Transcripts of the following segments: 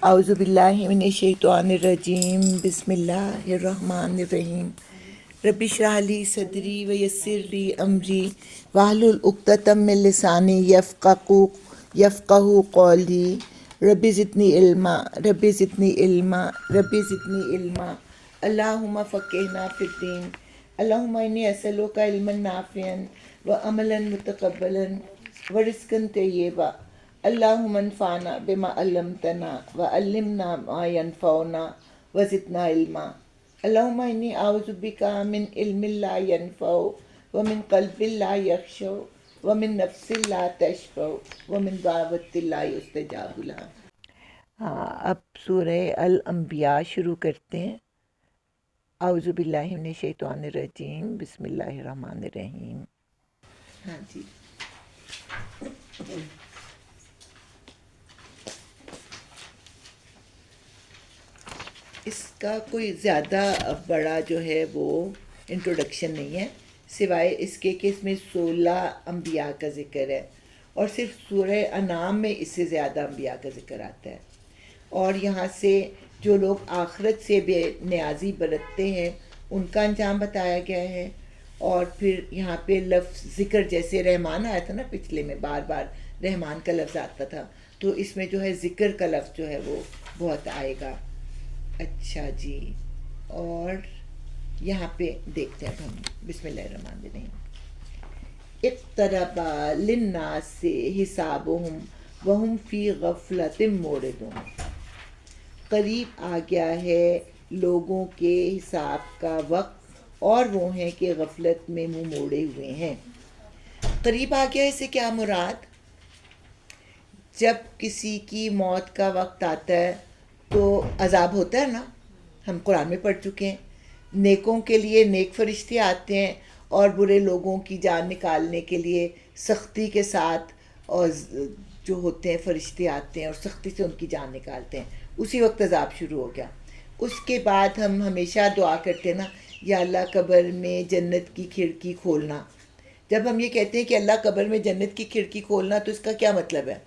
اعوذ باللہ من الشیطان الرجیم بسم اللہ الرحمن الرحیم رب اشرح لی صدری ویسر لی امری واحلل عقدۃ من لسانی یفقہوا قولی رب زدنی علما رب زدنی علما رب زدنی علما اللہم فقہنا فی الدین اللہم انی اسألک علما نافعا وعملا متقبلا ورزقا طیبا اللہم انفعنا بما علمتنا وعلمنا ما ينفعنا وزدنا علما اللہم انی اعوذ بک من علم لا ينفع ومن قلب لا یخشع ومن نفس لا تشبع ومن دعوت لا یستجاب لها۔ اب سورہ الانبیاء شروع کرتے ہیں۔ اعوذ باللہ من الشیطان الرجیم بسم اللہ الرحمن الرحیم۔ ہاں جی، اس کا کوئی زیادہ بڑا جو ہے وہ انٹروڈکشن نہیں ہے، سوائے اس کے کہ اس میں 16 انبیاء کا ذکر ہے، اور صرف سورہ انعام میں اس سے زیادہ انبیاء کا ذکر آتا ہے، اور یہاں سے جو لوگ آخرت سے بے نیازی برتتے ہیں ان کا انجام بتایا گیا ہے۔ اور پھر یہاں پہ لفظ ذکر، جیسے رحمان آیا تھا نا پچھلے میں، بار بار رحمان کا لفظ آتا تھا، تو اس میں جو ہے ذکر کا لفظ جو ہے وہ بہت آئے گا۔ اچھا جی، اور یہاں پہ دیکھتے ہیں ہم، بسم اللہ الرحمن الرحیم۔ اقترب للناس حسابهم وهم فی غفلۃ معرضون۔ قریب آ گیا ہے لوگوں کے حساب کا وقت اور وہ ہیں کہ غفلت میں منہ موڑے ہوئے ہیں۔ قریب آ گیا، اسے کیا مراد؟ جب کسی کی موت کا وقت آتا ہے تو عذاب ہوتا ہے نا، ہم قرآن میں پڑھ چکے ہیں، نیکوں کے لیے نیک فرشتے آتے ہیں اور برے لوگوں کی جان نکالنے کے لیے سختی کے ساتھ اور جو ہوتے ہیں فرشتے آتے ہیں اور سختی سے ان کی جان نکالتے ہیں۔ اسی وقت عذاب شروع ہو گیا۔ اس کے بعد ہم ہمیشہ دعا کرتے ہیں نا، یا اللہ قبر میں جنت کی کھڑکی کھولنا۔ جب ہم یہ کہتے ہیں کہ اللہ قبر میں جنت کی کھڑکی کھولنا، تو اس کا کیا مطلب ہے؟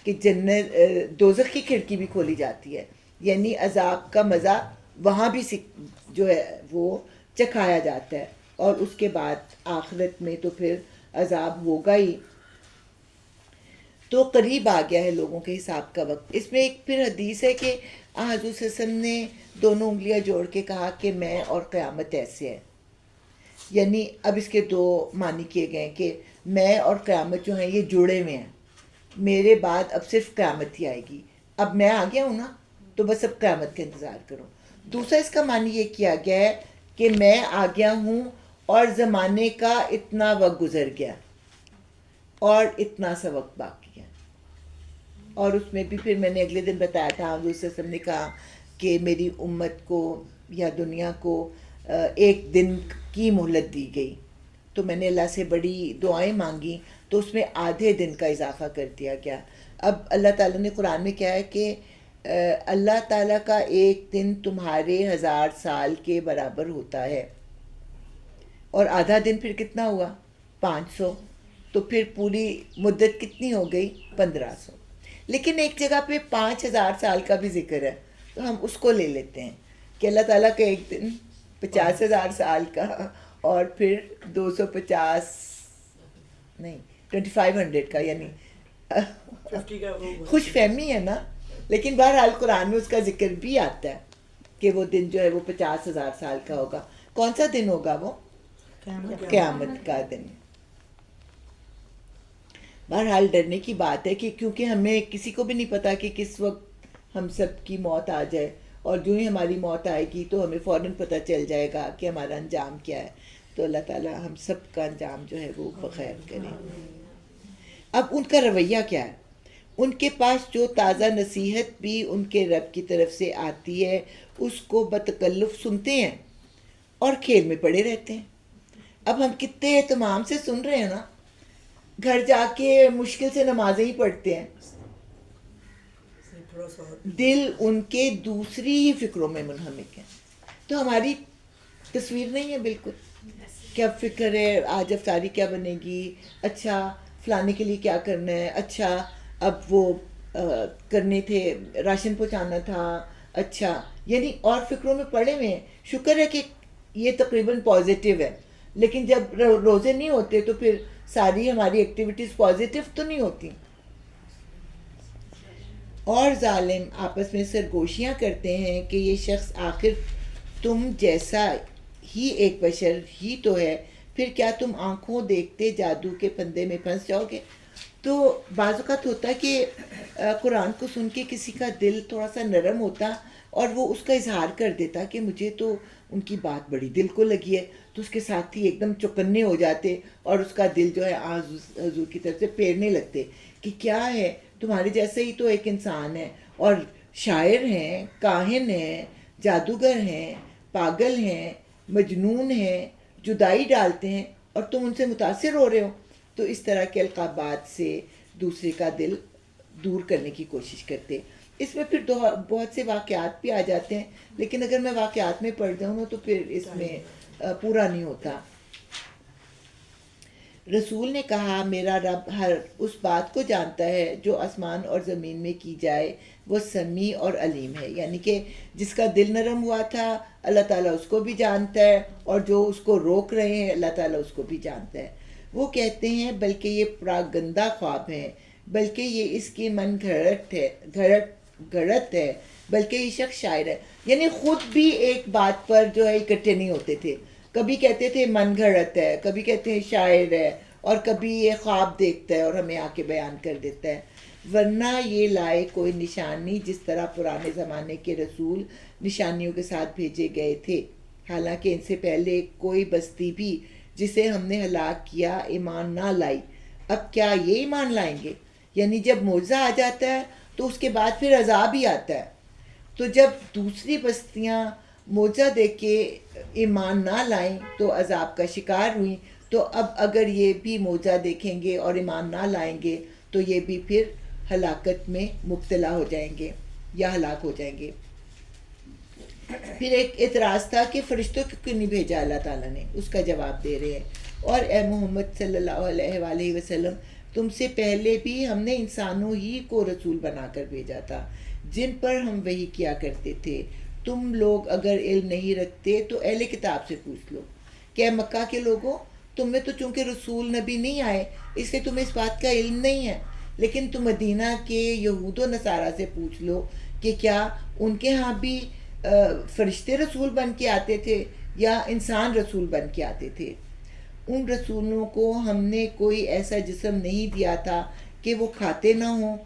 کہ جنت دوزخ کی کھڑکی بھی کھولی جاتی ہے، یعنی عذاب کا مزہ وہاں بھی جو ہے وہ چکھایا جاتا ہے، اور اس کے بعد آخرت میں تو پھر عذاب ہوگا ہی۔ تو قریب آ گیا ہے لوگوں کے حساب کا وقت۔ اس میں ایک پھر حدیث ہے کہ حضور صلی اللہ علیہ وسلم نے دونوں انگلیاں جوڑ کے کہا کہ میں اور قیامت ایسے ہے، یعنی اب اس کے دو معنی کیے گئے کہ میں اور قیامت جو ہیں یہ جڑے ہوئے ہیں، میرے بعد اب صرف قیامت ہی آئے گی، اب میں آ گیا ہوں نا تو بس اب قیامت کا انتظار کرو۔ دوسرا اس کا معنی یہ کیا گیا ہے کہ میں آ گیا ہوں اور زمانے کا اتنا وقت گزر گیا اور اتنا سا وقت باقی ہے۔ اور اس میں بھی پھر میں نے اگلے دن بتایا تھا، حضور صلی اللہ علیہ وسلم نے کہا کہ میری امت کو یا دنیا کو ایک دن کی مہلت دی گئی، تو میں نے اللہ سے بڑی دعائیں مانگی تو اس میں آدھے دن کا اضافہ کر دیا گیا۔ اب اللہ تعالیٰ نے قرآن میں کیا ہے کہ اللہ تعالیٰ کا ایک دن تمہارے 1000 سال کے برابر ہوتا ہے، اور آدھا دن پھر کتنا ہوا؟ 500، تو پھر پوری مدت کتنی ہو گئی؟ 1500۔ لیکن ایک جگہ پہ 5000 سال کا بھی ذکر ہے، تو ہم اس کو لے لیتے ہیں کہ اللہ تعالیٰ کا ایک دن 50,000 سال کا، اور پھر 250 نہیں 2500 کا، یعنی خوش فہمی ہے نا۔ لیکن بہرحال قرآن میں اس کا ذکر بھی آتا ہے کہ وہ دن جو ہے وہ 50,000 سال کا ہوگا۔ کون سا دن ہوگا وہ؟ قیامت کا دن۔ بہرحال ڈرنے کی بات ہے کہ کیونکہ ہمیں کسی کو بھی نہیں پتا کہ کس وقت ہم سب کی موت آ جائے، اور جو ہی ہماری موت آئے گی تو ہمیں فوراً پتہ چل جائے گا کہ ہمارا انجام کیا ہے۔ تو اللہ تعالیٰ ہم سب کا انجام جو ہے وہ بخیر کرے۔ اب ان کا رویہ کیا ہے؟ ان کے پاس جو تازہ نصیحت بھی ان کے رب کی طرف سے آتی ہے اس کو بتکلف سنتے ہیں اور کھیل میں پڑے رہتے ہیں۔ اب ہم کتنے اہتمام سے سن رہے ہیں نا، گھر جا کے مشکل سے نمازیں ہی پڑھتے ہیں، دل ان کے دوسری ہی فکروں میں منہمک ہے۔ تو ہماری تصویر نہیں ہے بالکل کہ اب فکر ہے آج افطاری کیا بنے گی، اچھا فلانے کے لیے کیا کرنا ہے، اچھا اب وہ کرنے تھے، راشن پہنچانا تھا، اچھا یعنی اور فکروں میں پڑے ہوئے ہیں. شکر ہے کہ یہ تقریباً پازیٹیو ہے، لیکن جب روزے نہیں ہوتے تو پھر ساری ہماری ایکٹیویٹیز پازیٹیو تو نہیں ہوتی. اور ظالم آپس میں سرگوشیاں کرتے ہیں کہ یہ شخص آخر تم جیسا ہی ایک بشر ہی تو ہے، پھر کیا تم آنکھوں دیکھتے جادو کے پندے میں پھنس جاؤ گے. تو بعض اوقات ہوتا ہے کہ قرآن کو سن کے کسی کا دل تھوڑا سا نرم ہوتا اور وہ اس کا اظہار کر دیتا کہ مجھے تو ان کی بات بڑی دل کو لگی ہے، تو اس کے ساتھ ہی ایک دم چوکنے ہو جاتے اور اس کا دل جو ہے حضور کی طرف سے پھیرنے لگتے کہ کیا ہے، تمہارے جیسا ہی تو ایک انسان ہے، اور شاعر ہیں، کاہن ہیں، جادوگر ہیں، پاگل ہیں، مجنون ہیں، جدائی ڈالتے ہیں، اور تم ان سے متاثر ہو رہے ہو. تو اس طرح کے القابات سے دوسرے کا دل دور کرنے کی کوشش کرتے. اس میں پھر بہت سے واقعات بھی آ جاتے ہیں، لیکن اگر میں واقعات میں پڑھ جاؤں نا تو پھر اس میں پورا نہیں ہوتا. رسول نے کہا میرا رب ہر اس بات کو جانتا ہے جو آسمان اور زمین میں کی جائے، وہ سمیع اور علیم ہے. یعنی کہ جس کا دل نرم ہوا تھا اللہ تعالیٰ اس کو بھی جانتا ہے، اور جو اس کو روک رہے ہیں اللہ تعالیٰ اس کو بھی جانتا ہے. وہ کہتے ہیں بلکہ یہ پراگندہ خواب ہے، بلکہ یہ اس کی من گھڑت ہے، بلکہ یہ شخص شاعر ہے. یعنی خود بھی ایک بات پر جو ہے اکٹھے نہیں ہوتے تھے. کبھی کہتے تھے من گھڑت ہے، کبھی کہتے ہیں شاعر ہے، اور کبھی یہ خواب دیکھتا ہے اور ہمیں آ کے بیان کر دیتا ہے. ورنہ یہ لائے کوئی نشانی جس طرح پرانے زمانے کے رسول نشانیوں کے ساتھ بھیجے گئے تھے، حالانکہ ان سے پہلے کوئی بستی بھی جسے ہم نے ہلاک کیا ایمان نہ لائی. اب کیا یہ ایمان لائیں گے؟ یعنی جب معجزہ آ جاتا ہے تو اس کے بعد پھر عذاب ہی آتا ہے. تو جب دوسری بستیاں معجزہ دیکھ کے ایمان نہ لائیں تو عذاب کا شکار ہوئیں، تو اب اگر یہ بھی معجزہ دیکھیں گے اور ایمان نہ لائیں گے تو یہ بھی پھر ہلاکت میں مبتلا ہو جائیں گے یا ہلاک ہو جائیں گے. پھر ایک اعتراض تھا کہ فرشتوں کو کیوں نہیں بھیجا اللہ تعالیٰ نے. اس کا جواب دے رہے ہیں، اور اے محمد صلی اللہ علیہ وآلہ وسلم تم سے پہلے بھی ہم نے انسانوں ہی کو رسول بنا کر بھیجا تھا جن پر ہم وحی کیا کرتے تھے. تم لوگ اگر علم نہیں رکھتے تو اہل کتاب سے پوچھ لو کہ اے مکہ کے لوگوں، تم میں تو چونکہ رسول نبی نہیں آئے اس لیے تمہیں اس بات کا علم نہیں ہے، لیکن تم مدینہ کے یہود و نصارہ سے پوچھ لو کہ کیا ان کے ہاں بھی فرشتے رسول بن کے آتے تھے یا انسان رسول بن کے آتے تھے. ان رسولوں کو ہم نے کوئی ایسا جسم نہیں دیا تھا کہ وہ کھاتے نہ ہوں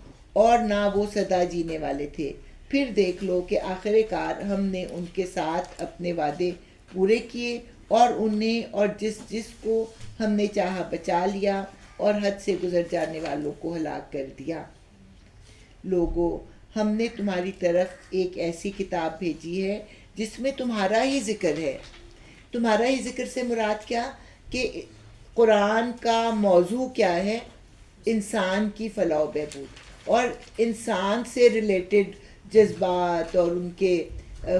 اور نہ وہ سدا جینے والے تھے. پھر دیکھ لو کہ آخر کار ہم نے ان کے ساتھ اپنے وعدے پورے کیے اور انہیں اور جس کو ہم نے چاہا بچا لیا اور حد سے گزر جانے والوں کو ہلاک کر دیا. لوگوں، ہم نے تمہاری طرف ایک ایسی کتاب بھیجی ہے جس میں تمہارا ہی ذکر ہے. تمہارا ہی ذکر سے مراد کیا کہ قرآن کا موضوع کیا ہے؟ انسان کی فلاح و بہبود اور انسان سے ریلیٹڈ جذبات اور ان کے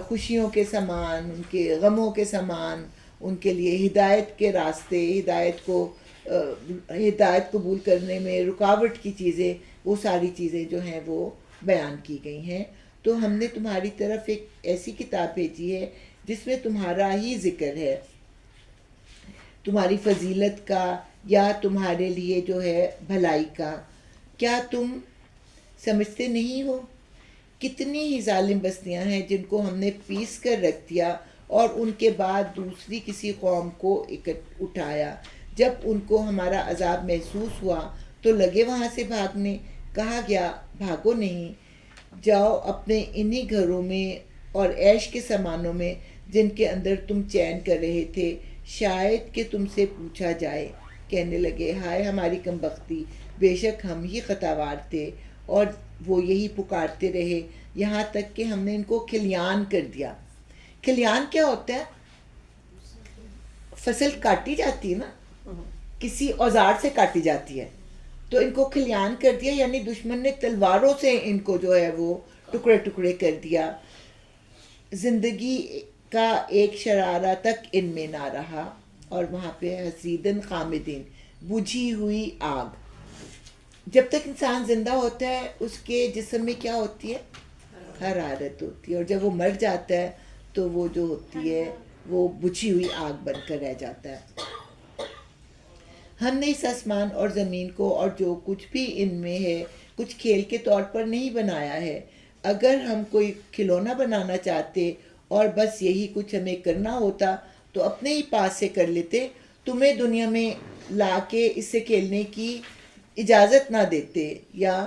خوشیوں کے سامان، ان کے غموں کے سامان، ان کے لیے ہدایت کے راستے، ہدایت قبول کرنے میں رکاوٹ کی چیزیں، وہ ساری چیزیں جو ہیں وہ بیان کی گئی ہیں. تو ہم نے تمہاری طرف ایک ایسی کتاب بھیجی ہے جس میں تمہارا ہی ذکر ہے، تمہاری فضیلت کا یا تمہارے لیے جو ہے بھلائی کا. کیا تم سمجھتے نہیں ہو؟ کتنی ہی ظالم بستیاں ہیں جن کو ہم نے پیس کر رکھ دیا اور ان کے بعد دوسری کسی قوم کو اٹھایا. جب ان کو ہمارا عذاب محسوس ہوا تو لگے وہاں سے بھاگنے. کہا گیا بھاگو نہیں، جاؤ اپنے انہی گھروں میں اور عیش کے سامانوں میں جن کے اندر تم چین کر رہے تھے، شاید کہ تم سے پوچھا جائے. کہنے لگے ہائے ہماری کم بختی، بے شک ہم ہی خطاوار تھے. اور وہ یہی پکارتے رہے یہاں تک کہ ہم نے ان کو کھلیان کر دیا. کھلیان کیا ہوتا ہے؟ فصل کاٹی جاتی ہے نا، کسی اوزار سے کاٹی جاتی ہے، تو ان کو کھلیان کر دیا، یعنی دشمن نے تلواروں سے ان کو جو ہے وہ ٹکڑے ٹکڑے کر دیا. زندگی کا ایک شرارہ تک ان میں نہ رہا، اور وہاں پہ حسیدن خامدین، بجھی ہوئی آگ. جب تک انسان زندہ ہوتا ہے اس کے جسم میں کیا ہوتی ہے؟ حرارت ہوتی ہے، اور جب وہ مر جاتا ہے تو وہ جو ہوتی ہے وہ بجھی ہوئی آگ بن کر رہ جاتا ہے۔ ہم نے اس آسمان اور زمین کو اور جو کچھ بھی ان میں ہے کچھ کھیل کے طور پر نہیں بنایا ہے۔ اگر ہم کوئی کھلونا بنانا چاہتے اور بس یہی کچھ ہمیں کرنا ہوتا تو اپنے ہی پاس سے کر لیتے، تمہیں دنیا میں لا کے اس سے کھیلنے کی اجازت نہ دیتے یا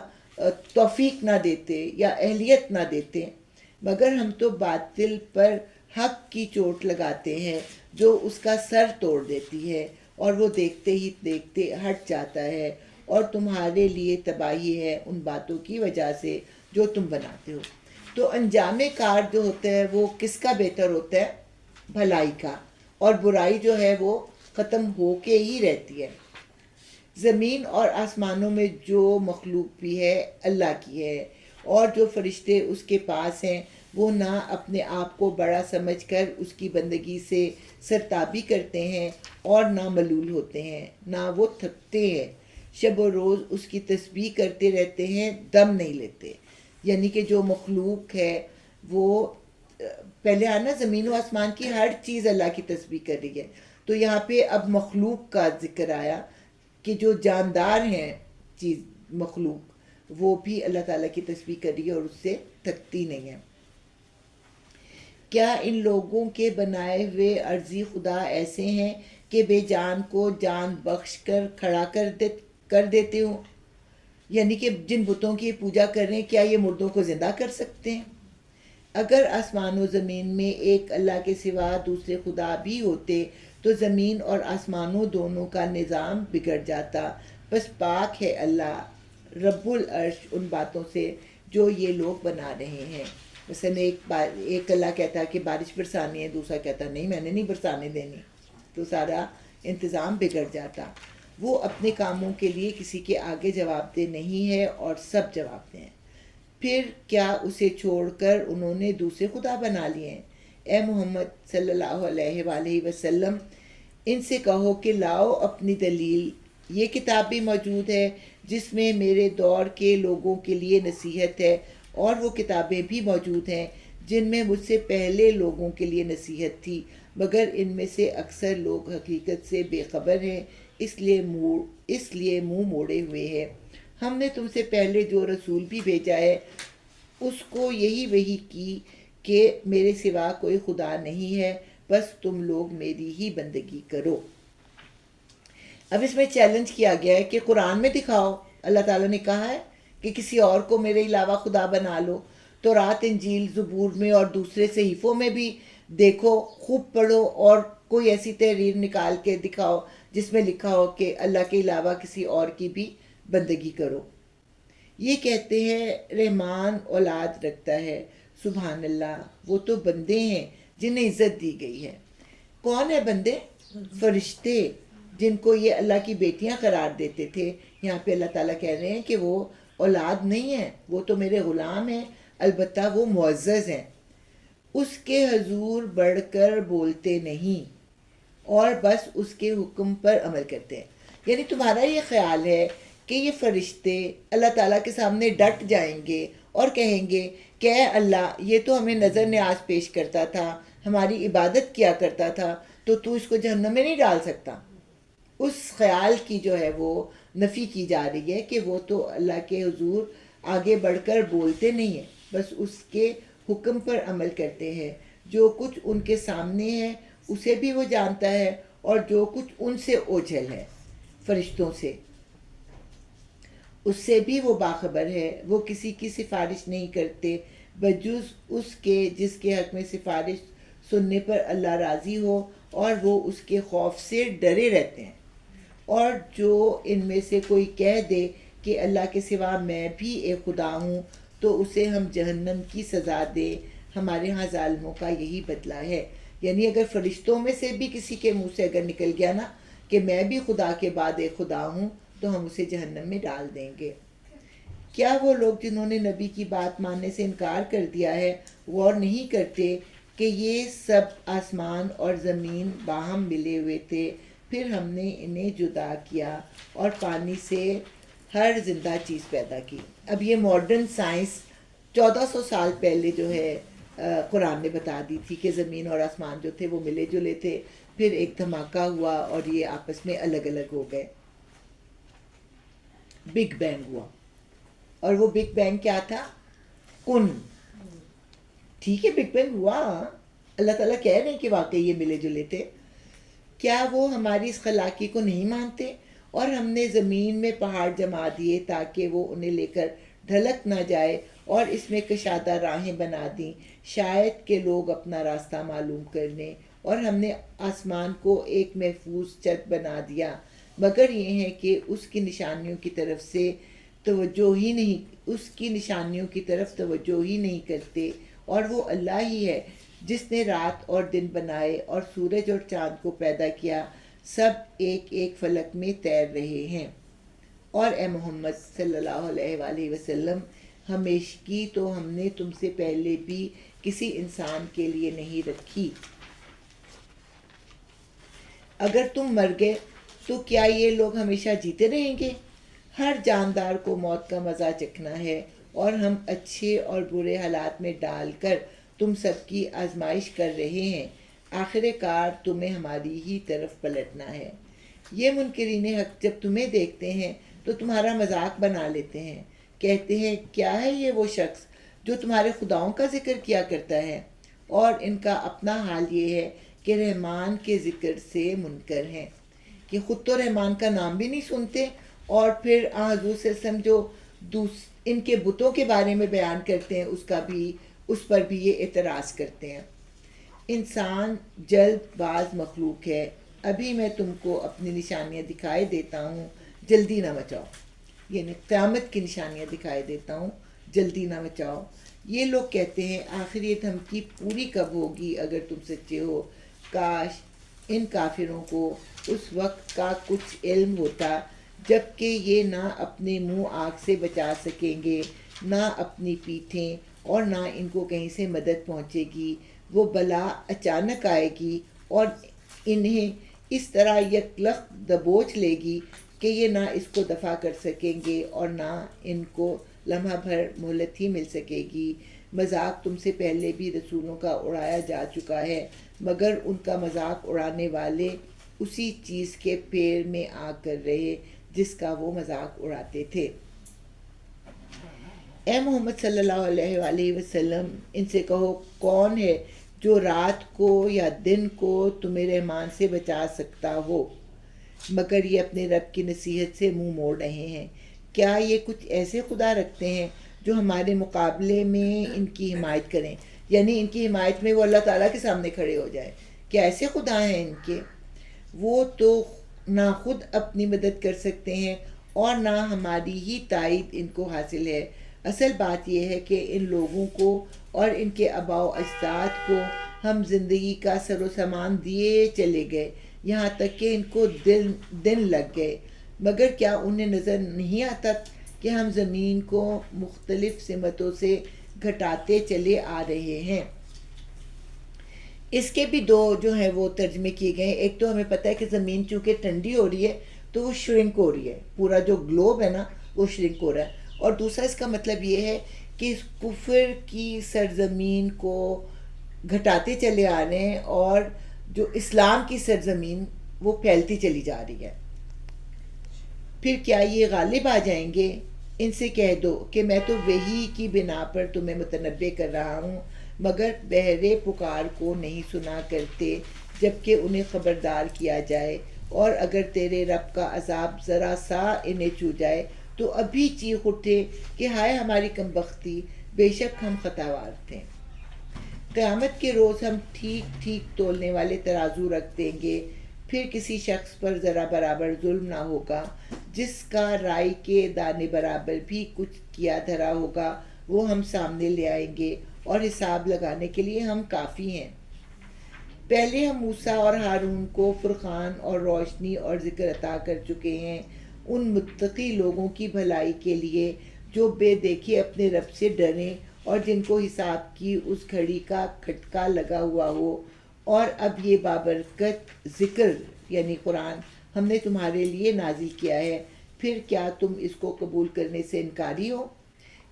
توفیق نہ دیتے یا اہلیت نہ دیتے، مگر ہم تو باطل پر حق کی چوٹ لگاتے ہیں جو اس کا سر توڑ دیتی ہے، اور وہ دیکھتے ہی دیکھتے ہٹ جاتا ہے، اور تمہارے لیے تباہی ہے ان باتوں کی وجہ سے جو تم بناتے ہو۔ تو انجام کار جو ہوتا ہے وہ کس کا بہتر ہوتا ہے؟ بھلائی کا، اور برائی جو ہے وہ ختم ہو کے ہی رہتی ہے۔ زمین اور آسمانوں میں جو مخلوق بھی ہے اللہ کی ہے، اور جو فرشتے اس کے پاس ہیں وہ نہ اپنے آپ کو بڑا سمجھ کر اس کی بندگی سے سرتابی کرتے ہیں اور نہ ملول ہوتے ہیں، نہ وہ تھکتے ہیں، شب و روز اس کی تسبیح کرتے رہتے ہیں، دم نہیں لیتے۔ یعنی کہ جو مخلوق ہے وہ پہلے آنا زمین و آسمان کی ہر چیز اللہ کی تسبیح کر رہی ہے، تو یہاں پہ اب مخلوق کا ذکر آیا کہ جو جاندار ہیں چیز مخلوق وہ بھی اللہ تعالیٰ کی تسبیح کر رہی ہے اور اس سے تھکتی نہیں ہے۔ کیا ان لوگوں کے بنائے ہوئے عرضی خدا ایسے ہیں کہ بے جان کو جان بخش کر کھڑا کر دیتے ہوں؟ یعنی کہ جن بتوں کی پوجا کر رہے ہیں کیا یہ مردوں کو زندہ کر سکتے ہیں؟ اگر آسمان و زمین میں ایک اللہ کے سوا دوسرے خدا بھی ہوتے تو زمین اور آسمانوں دونوں کا نظام بگڑ جاتا، بس پاک ہے اللہ رب العرش ان باتوں سے جو یہ لوگ بنا رہے ہیں۔ مثلا ایک اللہ کہتا ہے کہ بارش برسانی ہے، دوسرا کہتا ہے نہیں میں نے نہیں برسانے دینی، تو سارا انتظام بگڑ جاتا۔ وہ اپنے کاموں کے لیے کسی کے آگے جواب دہ نہیں ہے اور سب جواب دہ ہیں۔ پھر کیا اسے چھوڑ کر انہوں نے دوسرے خدا بنا لیے ہیں؟ اے محمد صلی اللہ علیہ وآلہ وسلم ان سے کہو کہ لاؤ اپنی دلیل، یہ کتاب بھی موجود ہے جس میں میرے دور کے لوگوں کے لیے نصیحت ہے، اور وہ کتابیں بھی موجود ہیں جن میں مجھ سے پہلے لوگوں کے لیے نصیحت تھی، مگر ان میں سے اکثر لوگ حقیقت سے بے خبر ہیں، اس لیے منہ موڑے ہوئے ہیں۔ ہم نے تم سے پہلے جو رسول بھی بھیجا ہے اس کو یہی وحی کی کہ میرے سوا کوئی خدا نہیں ہے، بس تم لوگ میری ہی بندگی کرو۔ اب اس میں چیلنج کیا گیا ہے کہ قرآن میں دکھاؤ، اللہ تعالیٰ نے کہا ہے کہ کسی اور کو میرے علاوہ خدا بنا لو، تو رات انجیل زبور میں اور دوسرے صحیفوں میں بھی دیکھو، خوب پڑھو اور کوئی ایسی تحریر نکال کے دکھاؤ جس میں لکھا ہو کہ اللہ کے علاوہ کسی اور کی بھی بندگی کرو۔ یہ کہتے ہیں رحمان اولاد رکھتا ہے، سبحان اللہ، وہ تو بندے ہیں جنہیں عزت دی گئی ہے۔ کون ہے بندے؟ فرشتے، جن کو یہ اللہ کی بیٹیاں قرار دیتے تھے۔ یہاں پہ اللہ تعالیٰ کہہ رہے ہیں کہ وہ اولاد نہیں ہیں، وہ تو میرے غلام ہیں، البتہ وہ معزز ہیں، اس کے حضور بڑھ کر بولتے نہیں اور بس اس کے حکم پر عمل کرتے ہیں۔ یعنی تمہارا یہ خیال ہے کہ یہ فرشتے اللہ تعالیٰ کے سامنے ڈٹ جائیں گے اور کہیں گے کہ اے اللہ یہ تو ہمیں نظر نیاز پیش کرتا تھا، ہماری عبادت کیا کرتا تھا، تو تو اس کو جہنم میں نہیں ڈال سکتا؟ اس خیال کی جو ہے وہ نفی کی جا رہی ہے کہ وہ تو اللہ کے حضور آگے بڑھ کر بولتے نہیں ہیں، بس اس کے حکم پر عمل کرتے ہیں۔ جو کچھ ان کے سامنے ہے اسے بھی وہ جانتا ہے، اور جو کچھ ان سے اوجھل ہے فرشتوں سے اس سے بھی وہ باخبر ہے۔ وہ کسی کی سفارش نہیں کرتے بجز اس کے جس کے حق میں سفارش سننے پر اللہ راضی ہو، اور وہ اس کے خوف سے ڈرے رہتے ہیں۔ اور جو ان میں سے کوئی کہہ دے کہ اللہ کے سوا میں بھی ایک خدا ہوں تو اسے ہم جہنم کی سزا دے، ہمارے ہاں ظالموں کا یہی بدلہ ہے۔ یعنی اگر فرشتوں میں سے بھی کسی کے منہ سے اگر نکل گیا نا کہ میں بھی خدا کے بعد ایک خدا ہوں، تو ہم اسے جہنم میں ڈال دیں گے۔ کیا وہ لوگ جنہوں نے نبی کی بات ماننے سے انکار کر دیا ہے غور نہیں کرتے کہ یہ سب آسمان اور زمین باہم ملے ہوئے تھے، پھر ہم نے انہیں جدا کیا اور پانی سے ہر زندہ چیز پیدا کی. اب یہ ماڈرن سائنس 1400 سال پہلے جو ہے قرآن نے بتا دی تھی کہ زمین اور آسمان جو تھے وہ ملے جلے تھے، پھر ایک دھماکہ ہوا اور یہ آپس میں الگ الگ ہو گئے، بگ بینگ ہوا. اور وہ بگ بینگ کیا تھا؟ کن. ٹھیک ہے، بگ بینگ ہوا، اللہ تعالیٰ کہہ رہے ہیں کہ واقعی یہ ملے جلے تھے. کیا وہ ہماری اس خلاقی کو نہیں مانتے؟ اور ہم نے زمین میں پہاڑ جما دیے تاکہ وہ انہیں لے کر ڈھلک نہ جائے، اور اس میں کشادہ راہیں بنا دیں شاید کہ لوگ اپنا راستہ معلوم کر لیں. اور ہم نے آسمان کو ایک محفوظ چھت بنا دیا، مگر یہ ہے کہ اس کی نشانیوں کی طرف توجہ ہی نہیں کرتے. اور وہ اللہ ہی ہے جس نے رات اور دن بنائے اور سورج اور چاند کو پیدا کیا، سب ایک ایک فلک میں تیر رہے ہیں. اور اے محمد صلی اللہ علیہ وآلہ وسلم، ہمیشگی تو ہم نے تم سے پہلے بھی کسی انسان کے لیے نہیں رکھی. اگر تم مر گئے تو کیا یہ لوگ ہمیشہ جیتے رہیں گے؟ ہر جاندار کو موت کا مزہ چکھنا ہے، اور ہم اچھے اور برے حالات میں ڈال کر تم سب کی آزمائش کر رہے ہیں. آخر کار تمہیں ہماری ہی طرف پلٹنا ہے. یہ منکرین حق جب تمہیں دیکھتے ہیں تو تمہارا مذاق بنا لیتے ہیں، کہتے ہیں کیا ہے یہ وہ شخص جو تمہارے خداؤں کا ذکر کیا کرتا ہے. اور ان کا اپنا حال یہ ہے کہ رحمان کے ذکر سے منکر ہیں، کہ خود تو رحمان کا نام بھی نہیں سنتے، اور پھر حضور صلی اللہ علیہ وسلم جو ان کے بتوں کے بارے میں بیان کرتے ہیں اس پر بھی یہ اعتراض کرتے ہیں. انسان جلد باز مخلوق ہے. ابھی میں تم کو اپنی نشانیاں دکھائی دیتا ہوں، جلدی نہ مچاؤ. یعنی قیامت کی نشانیاں دکھائی دیتا ہوں، جلدی نہ مچاؤ. یہ لوگ کہتے ہیں آخر یہ دھمکی پوری کب ہوگی اگر تم سچے ہو. کاش ان کافروں کو اس وقت کا کچھ علم ہوتا جب کہ یہ نہ اپنے منہ آگ سے بچا سکیں گے، نہ اپنی پیٹھیں، اور نہ ان کو کہیں سے مدد پہنچے گی. وہ بلا اچانک آئے گی اور انہیں اس طرح یکلخت دبوچ لے گی کہ یہ نہ اس کو دفع کر سکیں گے اور نہ ان کو لمحہ بھر مہلت ہی مل سکے گی. مذاق تم سے پہلے بھی رسولوں کا اڑایا جا چکا ہے، مگر ان کا مذاق اڑانے والے اسی چیز کے پیر میں آ کر رہے جس کا وہ مذاق اڑاتے تھے. اے محمد صلی اللہ علیہ وآلہ وسلم، ان سے کہو کون ہے جو رات کو یا دن کو تمہیں رحمان سے بچا سکتا ہو، مگر یہ اپنے رب کی نصیحت سے منہ موڑ رہے ہیں. کیا یہ کچھ ایسے خدا رکھتے ہیں جو ہمارے مقابلے میں ان کی حمایت کریں، یعنی ان کی حمایت میں وہ اللہ تعالیٰ کے سامنے کھڑے ہو جائے؟ کیا ایسے خدا ہیں ان کے؟ وہ تو نہ خود اپنی مدد کر سکتے ہیں اور نہ ہماری ہی تائید ان کو حاصل ہے. اصل بات یہ ہے کہ ان لوگوں کو اور ان کے آباء و اجداد کو ہم زندگی کا سر و سامان دیے چلے گئے، یہاں تک کہ ان کو دن لگ گئے، مگر کیا انہیں نظر نہیں آتا کہ ہم زمین کو مختلف سمتوں سے گھٹاتے چلے آ رہے ہیں. اس کے بھی دو جو ہیں وہ ترجمے کیے گئے ہیں. ایک تو ہمیں پتہ ہے کہ زمین چونکہ ٹھنڈی ہو رہی ہے تو وہ شرنک ہو رہی ہے، پورا جو گلوب ہے نا وہ شرنک ہو رہا ہے. اور دوسرا اس کا مطلب یہ ہے کہ اس کفر کی سرزمین کو گھٹاتے چلے آ رہے ہیں، اور جو اسلام کی سرزمین وہ پھیلتی چلی جا رہی ہے. پھر کیا یہ غالب آ جائیں گے؟ ان سے کہہ دو کہ میں تو وحی کی بنا پر تمہیں متنبع کر رہا ہوں، مگر بہرے پکار کو نہیں سنا کرتے جبکہ انہیں خبردار کیا جائے. اور اگر تیرے رب کا عذاب ذرا سا انہیں چھو جائے تو ابھی چیخ اٹھے کہ ہائے ہماری کمبختی، بے شک ہم خطاوار تھے. قیامت کے روز ہم ٹھیک ٹھیک تولنے والے ترازو رکھ دیں گے، پھر کسی شخص پر ذرا برابر ظلم نہ ہوگا. جس کا رائی کے دانے برابر بھی کچھ کیا دھرا ہوگا وہ ہم سامنے لے آئیں گے، اور حساب لگانے کے لیے ہم کافی ہیں. پہلے ہم موسیٰ اور ہارون کو فرقان اور روشنی اور ذکر عطا کر چکے ہیں ان متقی لوگوں کی بھلائی کے لیے جو بے دیکھے اپنے رب سے ڈریں اور جن کو حساب کی اس گھڑی کا کھٹکا لگا ہوا ہو. اور اب یہ بابرکت ذکر یعنی قرآن ہم نے تمہارے لیے نازل کیا ہے، پھر کیا تم اس کو قبول کرنے سے انکاری ہو؟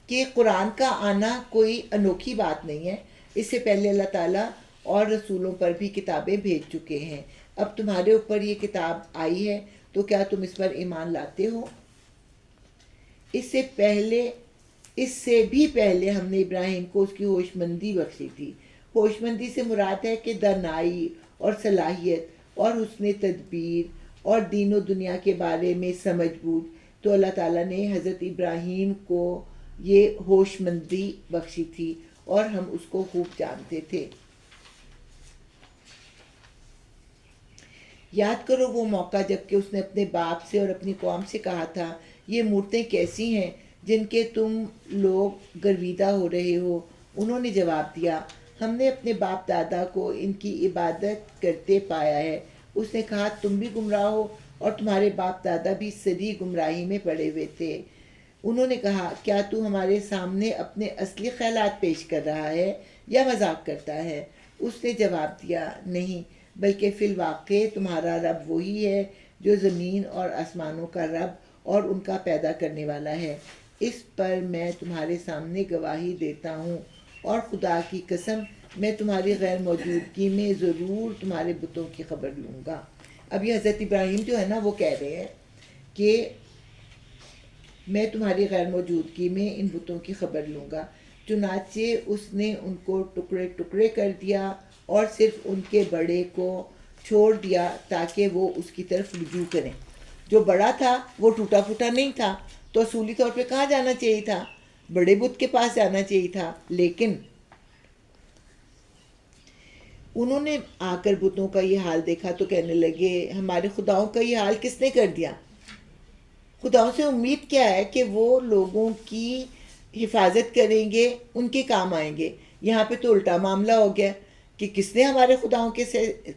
کہ قرآن کا آنا کوئی انوکھی بات نہیں ہے، اس سے پہلے اللہ تعالیٰ اور رسولوں پر بھی کتابیں بھیج چکے ہیں، اب تمہارے اوپر یہ کتاب آئی ہے تو کیا تم اس پر ایمان لاتے ہو؟ اس سے بھی پہلے ہم نے ابراہیم کو اس کی ہوش مندی بخشی تھی۔ ہوش مندی سے مراد ہے کہ دانائی اور صلاحیت اور حسن تدبیر اور دین و دنیا کے بارے میں سمجھ بوجھ، تو اللہ تعالیٰ نے حضرت ابراہیم کو یہ ہوش مندی بخشی تھی اور ہم اس کو خوب جانتے تھے۔ یاد کرو وہ موقع جب کہ اس نے اپنے باپ سے اور اپنی قوم سے کہا تھا، یہ مورتیں کیسی ہیں جن کے تم لوگ گرویدہ ہو رہے ہو؟ انہوں نے جواب دیا، ہم نے اپنے باپ دادا کو ان کی عبادت کرتے پایا ہے۔ اس نے کہا، تم بھی گمراہ ہو اور تمہارے باپ دادا بھی سری گمراہی میں پڑے ہوئے تھے۔ انہوں نے کہا، کیا تو ہمارے سامنے اپنے اصلی خیالات پیش کر رہا ہے یا مذاق کرتا ہے؟ اس نے جواب دیا، نہیں، بلکہ فی الواقع تمہارا رب وہی ہے جو زمین اور آسمانوں کا رب اور ان کا پیدا کرنے والا ہے۔ اس پر میں تمہارے سامنے گواہی دیتا ہوں، اور خدا کی قسم میں تمہاری غیر موجودگی میں ضرور تمہارے بتوں کی خبر لوں گا۔ اب یہ حضرت ابراہیم جو ہے نا وہ کہہ رہے ہیں کہ میں تمہاری غیر موجودگی میں ان بتوں کی خبر لوں گا۔ چنانچہ اس نے ان کو ٹکڑے ٹکڑے کر دیا اور صرف ان کے بڑے کو چھوڑ دیا تاکہ وہ اس کی طرف رجوع کریں۔ جو بڑا تھا وہ ٹوٹا پھوٹا نہیں تھا، تو اصولی طور پہ کہاں جانا چاہیے تھا؟ بڑے بت کے پاس جانا چاہیے تھا۔ لیکن انہوں نے آ کر بتوں کا یہ حال دیکھا تو کہنے لگے، ہمارے خداؤں کا یہ حال کس نے کر دیا؟ خداؤں سے امید کیا ہے کہ وہ لوگوں کی حفاظت کریں گے، ان کے کام آئیں گے۔ یہاں پہ تو الٹا معاملہ ہو گیا کہ کس نے ہمارے خداؤں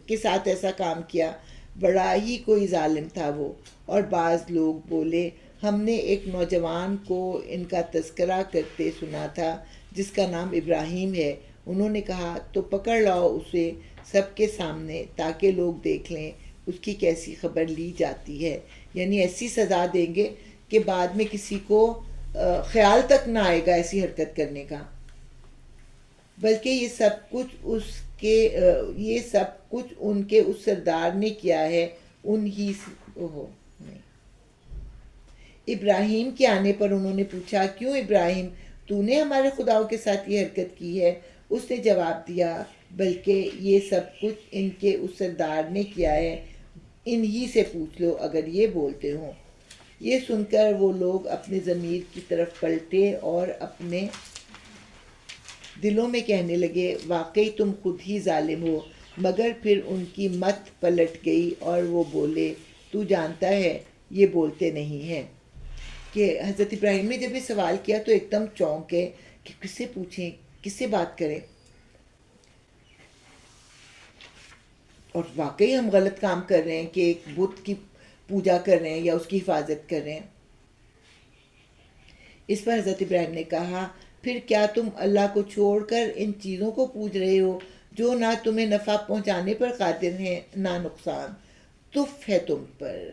کے ساتھ ایسا کام کیا؟ بڑا ہی کوئی ظالم تھا وہ۔ اور بعض لوگ بولے، ہم نے ایک نوجوان کو ان کا تذکرہ کرتے سنا تھا جس کا نام ابراہیم ہے۔ انہوں نے کہا، تو پکڑ لاؤ اسے سب کے سامنے تاکہ لوگ دیکھ لیں اس کی کیسی خبر لی جاتی ہے، یعنی ایسی سزا دیں گے کہ بعد میں کسی کو خیال تک نہ آئے گا ایسی حرکت کرنے کا، بلکہ یہ سب کچھ ان کے اس سردار نے کیا ہے۔ ابراہیم کے آنے پر انہوں نے پوچھا، کیوں ابراہیم، تو نے ہمارے خداؤں کے ساتھ یہ حرکت کی ہے؟ اس نے جواب دیا، بلکہ یہ سب کچھ ان کے اس سردار نے کیا ہے، انہی سے پوچھ لو اگر یہ بولتے ہوں۔ یہ سن کر وہ لوگ اپنے ضمیر کی طرف پلٹے اور اپنے دلوں میں کہنے لگے، واقعی تم خود ہی ظالم ہو۔ مگر پھر ان کی مت پلٹ گئی اور وہ بولے، تو جانتا ہے یہ بولتے نہیں ہیں۔ کہ حضرت ابراہیم نے جب یہ سوال کیا تو ایک دم چونک گئے کہ کس سے پوچھیں، کس سے بات کریں، اور واقعی ہم غلط کام کر رہے ہیں کہ ایک بت کی پوجا کر رہے ہیں یا اس کی حفاظت کر رہے ہیں۔ اس پر حضرت ابراہیم نے کہا، پھر کیا تم اللہ کو چھوڑ کر ان چیزوں کو پوج رہے ہو جو نہ تمہیں نفع پہنچانے پر قادر ہیں نہ نقصان؟ تف ہے تم پر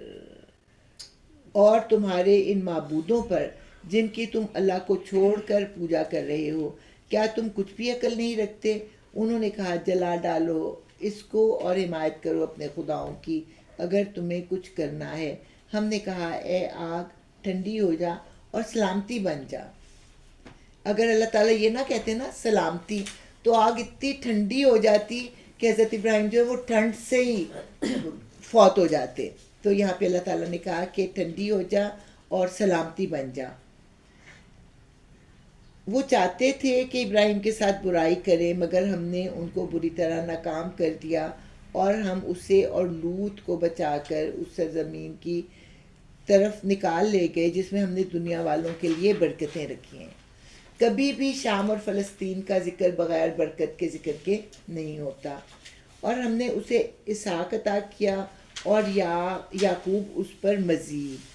اور تمہارے ان معبودوں پر جن کی تم اللہ کو چھوڑ کر پوجا کر رہے ہو، کیا تم کچھ بھی عقل نہیں رکھتے؟ انہوں نے کہا، جلا ڈالو اس کو اور حمایت کرو اپنے خداؤں کی اگر تمہیں کچھ کرنا ہے۔ ہم نے کہا، اے آگ ٹھنڈی ہو جا اور سلامتی بن جا۔ اگر اللہ تعالیٰ یہ نہ کہتے نا سلامتی، تو آگ اتنی ٹھنڈی ہو جاتی کہ حضرت ابراہیم جو ہے وہ ٹھنڈ سے ہی فوت ہو جاتے۔ تو یہاں پہ اللہ تعالیٰ نے کہا کہ ٹھنڈی ہو جا اور سلامتی بن جا۔ وہ چاہتے تھے کہ ابراہیم کے ساتھ برائی کریں، مگر ہم نے ان کو بری طرح ناکام کر دیا، اور ہم اسے اور لوط کو بچا کر اس سرزمین کی طرف نکال لے گئے جس میں ہم نے دنیا والوں کے لیے برکتیں رکھی ہیں۔ کبھی بھی شام اور فلسطین کا ذکر بغیر برکت کے ذکر کے نہیں ہوتا۔ اور ہم نے اسے اسحاق عطا کیا اور یعقوب اس پر مزید،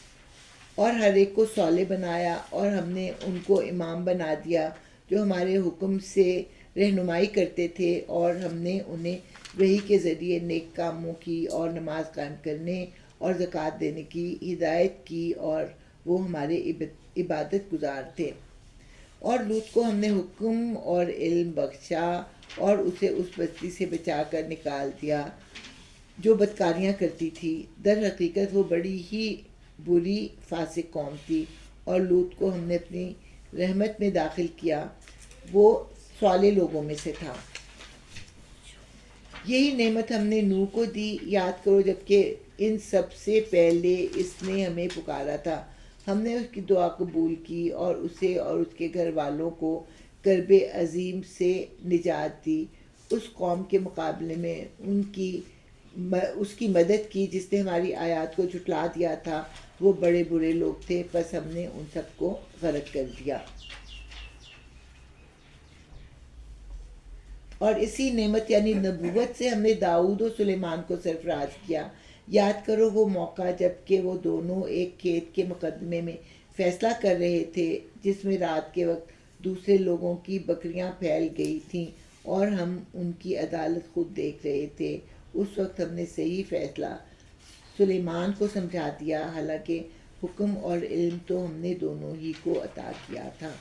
اور ہر ایک کو صالح بنایا، اور ہم نے ان کو امام بنا دیا جو ہمارے حکم سے رہنمائی کرتے تھے، اور ہم نے انہیں وحی کے ذریعے نیک کاموں کی اور نماز قائم کرنے اور زکوٰۃ دینے کی ہدایت کی، اور وہ ہمارے عبادت گزار تھے۔ اور لوط کو ہم نے حکم اور علم بخشا اور اسے اس بستی سے بچا کر نکال دیا جو بدکاریاں کرتی تھی۔ در حقیقت وہ بڑی ہی بری فاسق قوم تھی، اور لوط کو ہم نے اپنی رحمت میں داخل کیا، وہ صالح لوگوں میں سے تھا۔ یہی نعمت ہم نے نوح کو دی، یاد کرو جبکہ ان سب سے پہلے اس نے ہمیں پکارا تھا، ہم نے اس کی دعا قبول کی اور اسے اور اس کے گھر والوں کو کرب عظیم سے نجات دی۔ اس قوم کے مقابلے میں اس کی مدد کی جس نے ہماری آیات کو جھٹلا دیا تھا، وہ بڑے برے لوگ تھے، پس ہم نے ان سب کو غرق کر دیا۔ اور اسی نعمت یعنی نبوت سے ہم نے داؤد و سلیمان کو سرفراز کیا۔ یاد کرو وہ موقع جب کہ وہ دونوں ایک کھیت کے مقدمے میں فیصلہ کر رہے تھے جس میں رات کے وقت دوسرے لوگوں کی بکریاں پھیل گئی تھیں اور ہم ان کی عدالت خود دیکھ رہے تھے۔ اس وقت ہم نے صحیح فیصلہ سلیمان کو سمجھا دیا، حالانکہ حکم اور علم تو ہم نے دونوں ہی کو عطا کیا تھا۔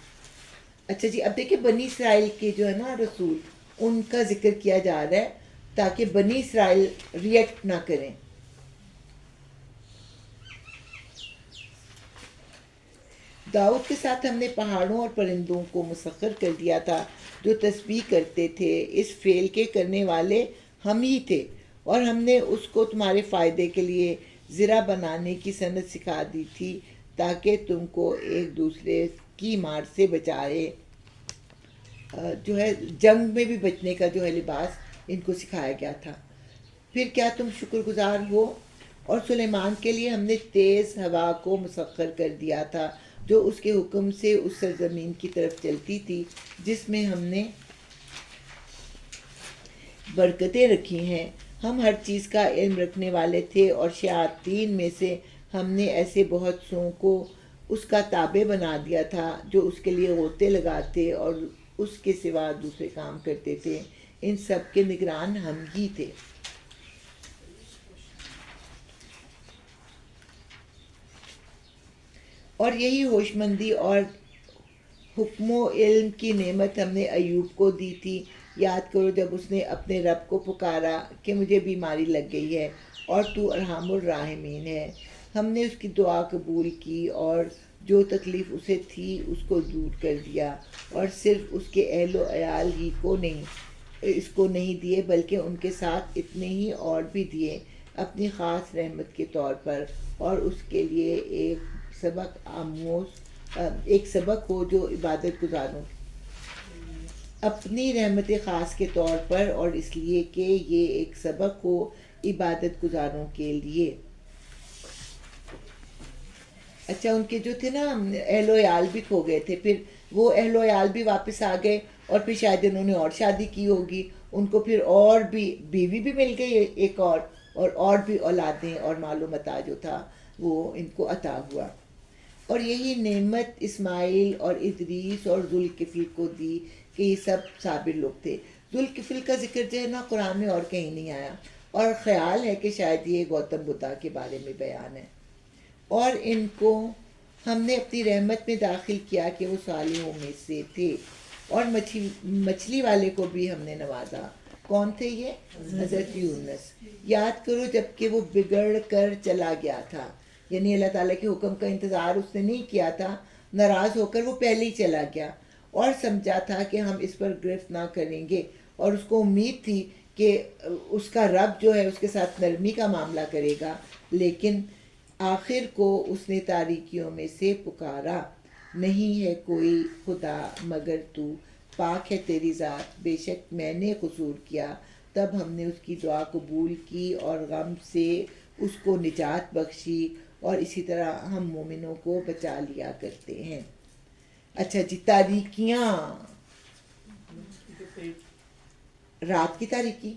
اچھا جی، اب دیکھیں بنی اسرائیل کے جو ہے نا رسول، ان کا ذکر کیا جا رہا ہے تاکہ بنی اسرائیل ریئیکٹ نہ کریں۔ داؤد کے ساتھ ہم نے پہاڑوں اور پرندوں کو مسخر کر دیا تھا جو تسبیح کرتے تھے، اس فعل کے کرنے والے ہم ہی تھے، اور ہم نے اس کو تمہارے فائدے کے لیے زرہ بنانے کی صنعت سکھا دی تھی تاکہ تم کو ایک دوسرے کی مار سے بچائے، جو ہے جنگ میں بھی بچنے کا جو ہے لباس ان کو سکھایا گیا تھا۔ پھر کیا تم شکر گزار ہو؟ اور سلیمان کے لیے ہم نے تیز ہوا کو مسخر کر دیا تھا جو اس کے حکم سے اس سرزمین کی طرف چلتی تھی جس میں ہم نے برکتیں رکھی ہیں۔ ہم ہر چیز کا علم رکھنے والے تھے، اور شیاطین میں سے ہم نے ایسے بہت سوں کو اس کا تابع بنا دیا تھا جو اس کے لیے غوطے لگاتے اور اس کے سوا دوسرے کام کرتے تھے، ان سب کے نگران ہم ہی تھے۔ اور یہی ہوش مندی اور حکم و علم کی نعمت ہم نے ایوب کو دی تھی۔ یاد کرو جب اس نے اپنے رب کو پکارا کہ مجھے بیماری لگ گئی ہے اور تو ارحم الراحمین ہے، ہم نے اس کی دعا قبول کی اور جو تکلیف اسے تھی اس کو دور کر دیا، اور صرف اس کے اہل و عیال ہی کو نہیں دیے بلکہ ان کے ساتھ اتنے ہی اور بھی دیے اپنی خاص رحمت کے طور پر، اور اس کے لیے ایک سبق ہو جو عبادت گزاروں اپنی رحمت خاص کے طور پر، اور اس لیے کہ یہ ایک سبق ہو عبادت گزاروں کے لیے۔ اچھا، ان کے جو تھے نا اہل و عیال بھی کھو گئے تھے، پھر وہ اہل و عیال بھی واپس آ گئے، اور پھر شاید انہوں نے اور شادی کی ہوگی، ان کو پھر اور بھی بیوی بھی مل گئی ایک اور بھی اولادیں اور مال و متاع جو تھا وہ ان کو عطا ہوا۔ اور یہی نعمت اسماعیل اور ادریس اور ذوالکفل کو دی کہ یہ سب صابر لوگ تھے۔ ذوالکفل کا ذکر جو ہے نا قرآن میں اور کہیں نہیں آیا، اور خیال ہے کہ شاید یہ گوتم بدھا کے بارے میں بیان ہے۔ اور ان کو ہم نے اپنی رحمت میں داخل کیا کہ وہ صالحوں میں سے تھے، اور مچھلی والے کو بھی ہم نے نوازا۔ کون تھے یہ؟ حضرت یونس۔ یاد کرو جب کہ وہ بگڑ کر چلا گیا تھا، یعنی اللہ تعالیٰ کے حکم کا انتظار اس نے نہیں کیا تھا، ناراض ہو کر وہ پہلے ہی چلا گیا، اور سمجھا تھا کہ ہم اس پر گرفت نہ کریں گے، اور اس کو امید تھی کہ اس کا رب جو ہے اس کے ساتھ نرمی کا معاملہ کرے گا، لیکن آخر کو اس نے تاریکیوں میں سے پکارا، نہیں ہے کوئی خدا مگر تو، پاک ہے تیری ذات، بے شک میں نے قصور کیا۔ تب ہم نے اس کی دعا قبول کی اور غم سے اس کو نجات بخشی، اور اسی طرح ہم مومنوں کو بچا لیا کرتے ہیں۔ اچھا جی، تاریکیاں، رات کی تاریکی،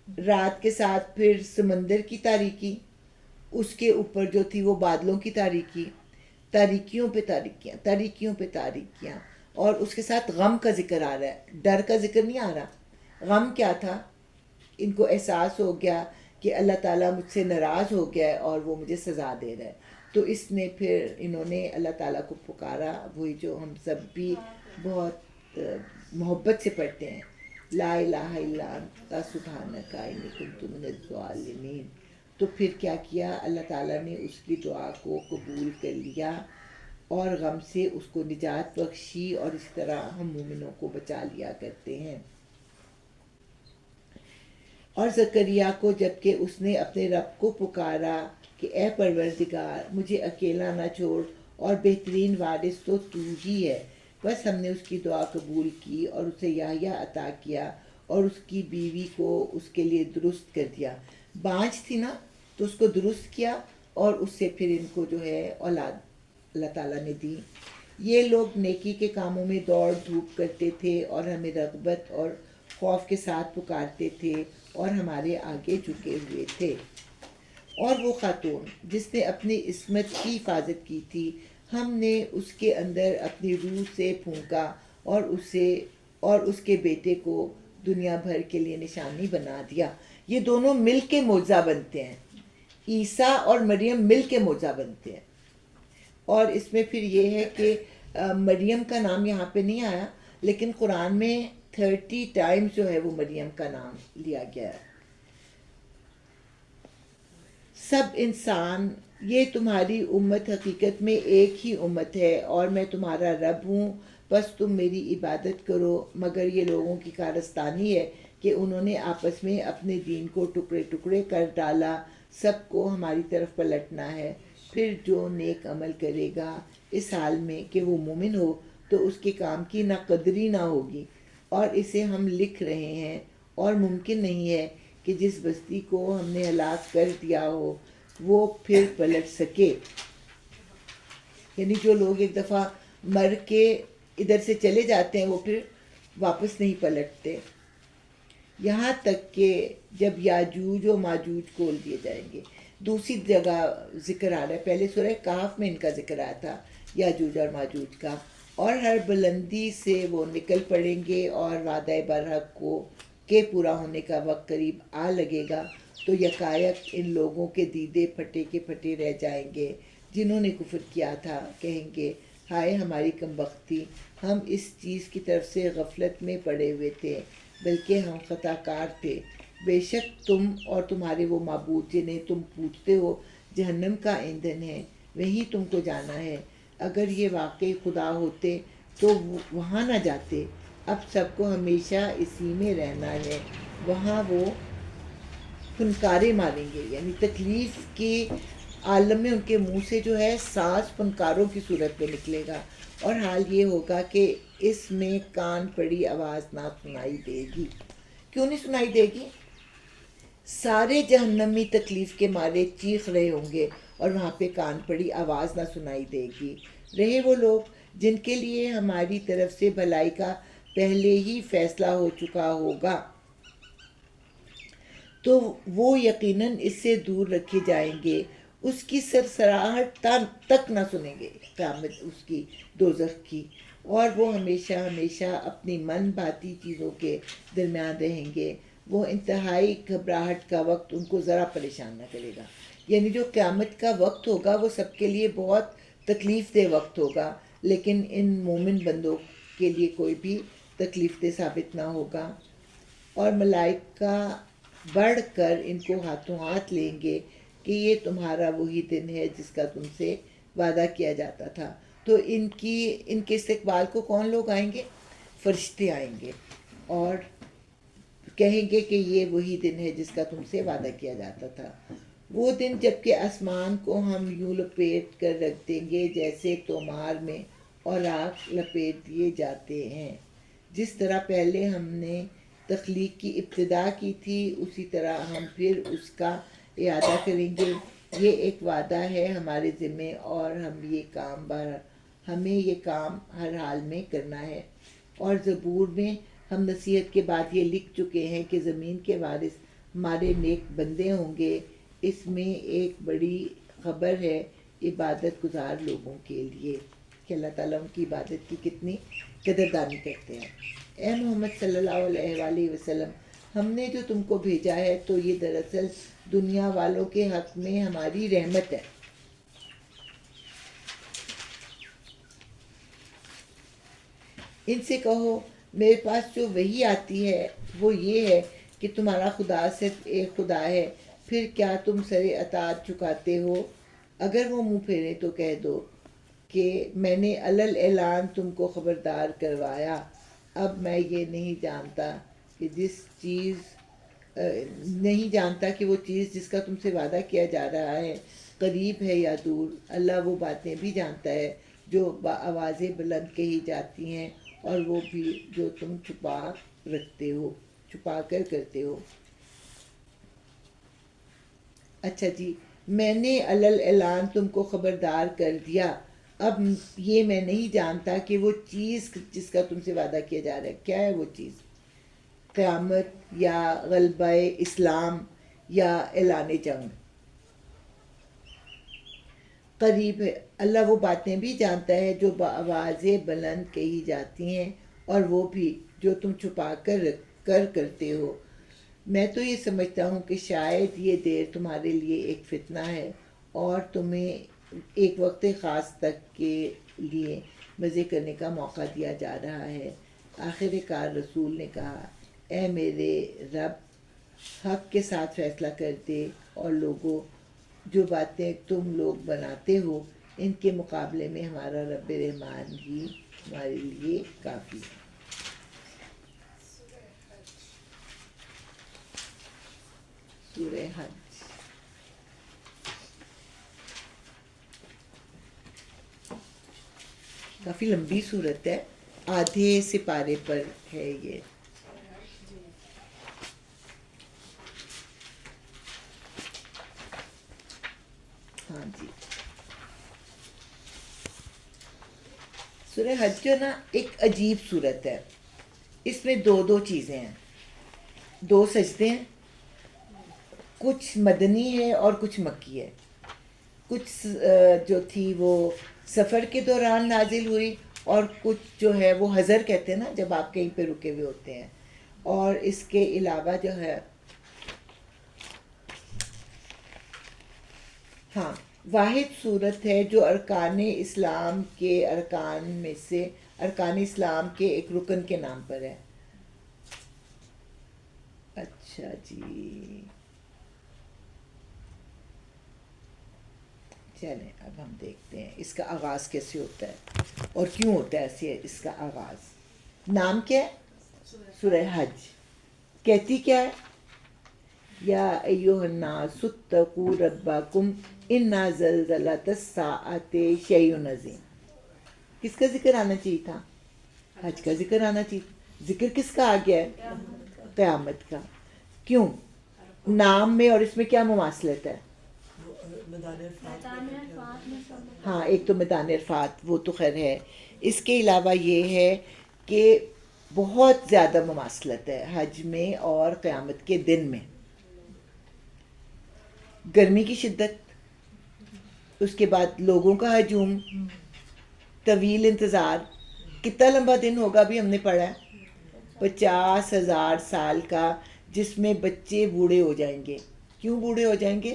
رات کے ساتھ پھر سمندر کی تاریکی، اس کے اوپر جو تھی وہ بادلوں کی تاریکی، تاریکیوں پہ تاریکیاں، تاریکیوں پہ تاریکیاں، اور اس کے ساتھ غم کا ذکر آ رہا ہے، ڈر کا ذکر نہیں آ رہا۔ غم کیا تھا؟ ان کو احساس ہو گیا کہ اللہ تعالیٰ مجھ سے ناراض ہو گیا ہے اور وہ مجھے سزا دے رہا ہے. تو اس نے پھر انہوں نے اللہ تعالیٰ کو پکارا، وہی جو ہم سب بھی بہت محبت سے پڑھتے ہیں، لا الہ الا انت سبحانک انی کنت من الظالمین. تو پھر کیا کیا، اللہ تعالیٰ نے اس کی دعا کو قبول کر لیا اور غم سے اس کو نجات بخشی، اور اس طرح ہم مومنوں کو بچا لیا کرتے ہیں. اور زکریا کو جب کہ اس نے اپنے رب کو پکارا کہ اے پروردگار مجھے اکیلا نہ چھوڑ اور بہترین وارث تو تو ہی ہے، بس ہم نے اس کی دعا قبول کی اور اسے یحییٰ عطا کیا اور اس کی بیوی کو اس کے لیے درست کر دیا. بانجھ تھی نا تو اس کو درست کیا اور اس سے پھر ان کو جو ہے اولاد اللہ تعالیٰ نے دی. یہ لوگ نیکی کے کاموں میں دوڑ دھوپ کرتے تھے اور ہمیں رغبت اور خوف کے ساتھ پکارتے تھے اور ہمارے آگے جھکے ہوئے تھے. اور وہ خاتون جس نے اپنی عصمت کی حفاظت کی تھی، ہم نے اس کے اندر اپنی روح سے پھونکا اور اس کے بیٹے کو دنیا بھر کے لیے نشانی بنا دیا. یہ دونوں مل کے معجزہ بنتے ہیں، عیسیٰ اور مریم مل کے معجزہ بنتے ہیں. اور اس میں پھر یہ ہے کہ مریم کا نام یہاں پہ نہیں آیا، لیکن قرآن میں 30 ٹائمز جو ہے وہ مریم کا نام لیا گیا ہے. سب انسان، یہ تمہاری امت حقیقت میں ایک ہی امت ہے اور میں تمہارا رب ہوں، بس تم میری عبادت کرو. مگر یہ لوگوں کی کارستانی ہے کہ انہوں نے آپس میں اپنے دین کو ٹکڑے ٹکڑے کر ڈالا. سب کو ہماری طرف پلٹنا ہے. پھر جو نیک عمل کرے گا اس حال میں کہ وہ مومن ہو تو اس کے کام کی نہ قدری نہ ہوگی. اور اسے ہم لکھ رہے ہیں، اور ممکن نہیں ہے کہ جس بستی کو ہم نے ہلاک کر دیا ہو وہ پھر پلٹ سکے. یعنی جو لوگ ایک دفعہ مر کے ادھر سے چلے جاتے ہیں وہ پھر واپس نہیں پلٹتے، یہاں تک کہ جب یاجوج و ماجوج کھول دیے جائیں گے. دوسری جگہ ذکر آ رہا ہے، پہلے سورہ کہف میں ان کا ذکر آیا تھا یاجوج اور ماجوج کا. اور ہر بلندی سے وہ نکل پڑیں گے اور وعدہ برحق کو کے پورا ہونے کا وقت قریب آ لگے گا تو یکایک ان لوگوں کے دیدے پھٹے کے پھٹے رہ جائیں گے جنہوں نے کفر کیا تھا. کہیں گے ہائے ہماری کمبختی، ہم اس چیز کی طرف سے غفلت میں پڑے ہوئے تھے، بلکہ ہم خطا کار تھے. بے شک تم اور تمہارے وہ معبود جنہیں تم پوجتے ہو جہنم کا ایندھن ہے، وہیں تم کو جانا ہے. اگر یہ واقعی خدا ہوتے تو وہاں نہ جاتے. اب سب کو ہمیشہ اسی میں رہنا ہے، وہاں وہ پھنکارے ماریں گے. یعنی تکلیف کے عالم میں ان کے منہ سے جو ہے سانس پھنکاروں کی صورت میں نکلے گا، اور حال یہ ہوگا کہ اس میں کان پڑی آواز نہ سنائی دے گی. کیوں نہیں سنائی دے گی؟ سارے جہنمی تکلیف کے مارے چیخ رہے ہوں گے اور وہاں پہ کان پڑی آواز نہ سنائی دے گی. رہے وہ لوگ جن کے لیے ہماری طرف سے بھلائی کا پہلے ہی فیصلہ ہو چکا ہوگا تو وہ یقیناً اس سے دور رکھے جائیں گے، اس کی سرسراہٹ تک نہ سنیں گے، قیامت اس کی دوزخ کی. اور وہ ہمیشہ ہمیشہ اپنی من بھاتی چیزوں کے درمیان رہیں گے. وہ انتہائی گھبراہٹ کا وقت ان کو ذرا پریشان نہ کرے گا. یعنی جو قیامت کا وقت ہوگا وہ سب کے لیے بہت تکلیف دہ وقت ہوگا، لیکن ان مومن بندوں کے لیے کوئی بھی تکلیف دہ ثابت نہ ہوگا. اور ملائکہ بڑھ کر ان کو ہاتھوں ہاتھ لیں گے کہ یہ تمہارا وہی دن ہے جس کا تم سے وعدہ کیا جاتا تھا. تو ان کے استقبال کو کون لوگ آئیں گے؟ فرشتے آئیں گے اور کہیں گے کہ یہ وہی دن ہے جس کا تم سے وعدہ کیا جاتا تھا. وہ دن جب کہ آسمان کو ہم یوں لپیٹ کر رکھ دیں گے جیسے تومار میں اوراق لپیٹ دیے جاتے ہیں. جس طرح پہلے ہم نے تخلیق کی ابتدا کی تھی اسی طرح ہم پھر اس کا اعادہ کریں گے. یہ ایک وعدہ ہے ہمارے ذمے اور ہمیں یہ کام ہر حال میں کرنا ہے. اور زبور میں ہم نصیحت کے بعد یہ لکھ چکے ہیں کہ زمین کے وارث ہمارے نیک بندے ہوں گے. اس میں ایک بڑی خبر ہے عبادت گزار لوگوں کے لیے کہ اللہ تعالیٰ ان کی عبادت کی کتنی قدردانی کرتے ہیں. اے محمد صلی اللہ علیہ وآلہ وسلم، ہم نے جو تم کو بھیجا ہے تو یہ دراصل دنیا والوں کے حق میں ہماری رحمت ہے. ان سے کہو میرے پاس جو وحی آتی ہے وہ یہ ہے کہ تمہارا خدا صرف ایک خدا ہے، پھر کیا تم سر اطاعت جھکاتے ہو؟ اگر وہ منہ پھیرے تو کہہ دو کہ میں نے علل اعلان تم کو خبردار کروایا. اب میں یہ نہیں جانتا کہ نہیں جانتا کہ وہ چیز جس کا تم سے وعدہ کیا جا رہا ہے قریب ہے یا دور. اللہ وہ باتیں بھی جانتا ہے جو آوازیں بلند کہی جاتی ہیں، اور وہ بھی جو تم چھپا کر کرتے ہو. اچھا جی، میں نے علل اعلان تم کو خبردار کر دیا. اب یہ میں نہیں جانتا کہ وہ چیز جس کا تم سے وعدہ کیا جا رہا ہے کیا ہے. وہ چیز قیامت یا غلبہ اسلام یا اعلان جنگ قریب ہے. اللہ وہ باتیں بھی جانتا ہے جو بآوازیں بلند کہی جاتی ہیں، اور وہ بھی جو تم چھپا کر کرتے ہو. میں تو یہ سمجھتا ہوں کہ شاید یہ دیر تمہارے لیے ایک فتنہ ہے اور تمہیں ایک وقت خاص تک کے لیے مزے کرنے کا موقع دیا جا رہا ہے. آخر کار رسول نے کہا، اے میرے رب، حق کے ساتھ فیصلہ کر دے، اور لوگوں جو باتیں تم لوگ بناتے ہو ان کے مقابلے میں ہمارا رب رحمان ہی ہمارے لیے کافی ہے. سورہ حج کافی لمبی صورت ہے، آدھے سپارے پر ہے یہ. ہاں جی، سورہ حج جو نا ایک عجیب صورت ہے. اس میں دو چیزیں ہیں، 2 سجدے ہیں. کچھ مدنی ہے اور کچھ مکی ہے. کچھ جو تھی وہ سفر کے دوران نازل ہوئی، اور کچھ جو ہے وہ حضر کہتے ہیں نا جب آپ کہیں پہ رکے ہوئے ہوتے ہیں. اور اس کے علاوہ جو ہے ہاں واحد صورت ہے جو ارکان اسلام کے ایک رکن کے نام پر ہے. اچھا جی، چلیں اب ہم دیکھتے ہیں اس کا آغاز کیسے ہوتا ہے اور کیوں ہوتا ہے ایسے. اس کا آغاز نام کیا ہے؟ سورہ حج. کہتی کیا ہے؟ یا ایھا الناس اتقوا ربکم ان زلزلۃ الساعۃ شیء عظیم. کس کا ذکر آنا چاہیے تھا؟ حج کا ذکر آنا چاہیے. ذکر کس کا آ گیا ہے؟ قیامت کا. کیوں؟ نام میں اور اس میں کیا مماثلت ہے؟ ہاں ایک تو میدان عرفات، وہ تو خیر ہے. اس کے علاوہ یہ ہے کہ بہت زیادہ مماثلت ہے حج میں اور قیامت کے دن میں. گرمی کی شدت، اس کے بعد لوگوں کا ہجوم، طویل انتظار. کتنا لمبا دن ہوگا بھی ہم نے پڑھا ہے، 50,000 سال کا، جس میں بچے بوڑھے ہو جائیں گے. کیوں بوڑھے ہو جائیں گے؟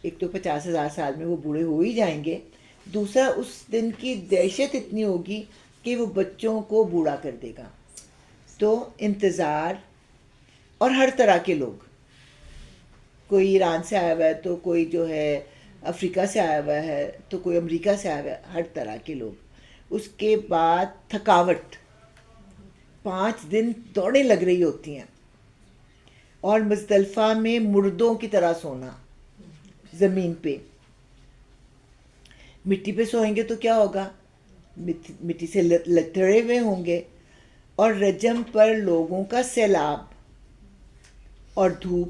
ایک تو 50,000 سال میں وہ بوڑھے ہو ہی جائیں گے، دوسرا اس دن کی دہشت اتنی ہوگی کہ وہ بچوں کو بوڑھا کر دے گا. تو انتظار، اور ہر طرح کے لوگ، کوئی ایران سے آیا ہوا ہے تو کوئی جو ہے افریقہ سے آیا ہوا ہے تو کوئی امریکہ سے آیا ہوا ہے، ہر طرح کے لوگ. اس کے بعد تھکاوٹ، 5 دن دوڑیں لگ رہی ہوتی ہیں، اور مزدلفہ میں مردوں کی طرح سونا زمین پہ. مٹی پہ سوئیں گے تو کیا ہوگا؟ مٹی سے لتڑے ہوئے ہوں گے. اور رجم پر لوگوں کا سیلاب اور دھوپ،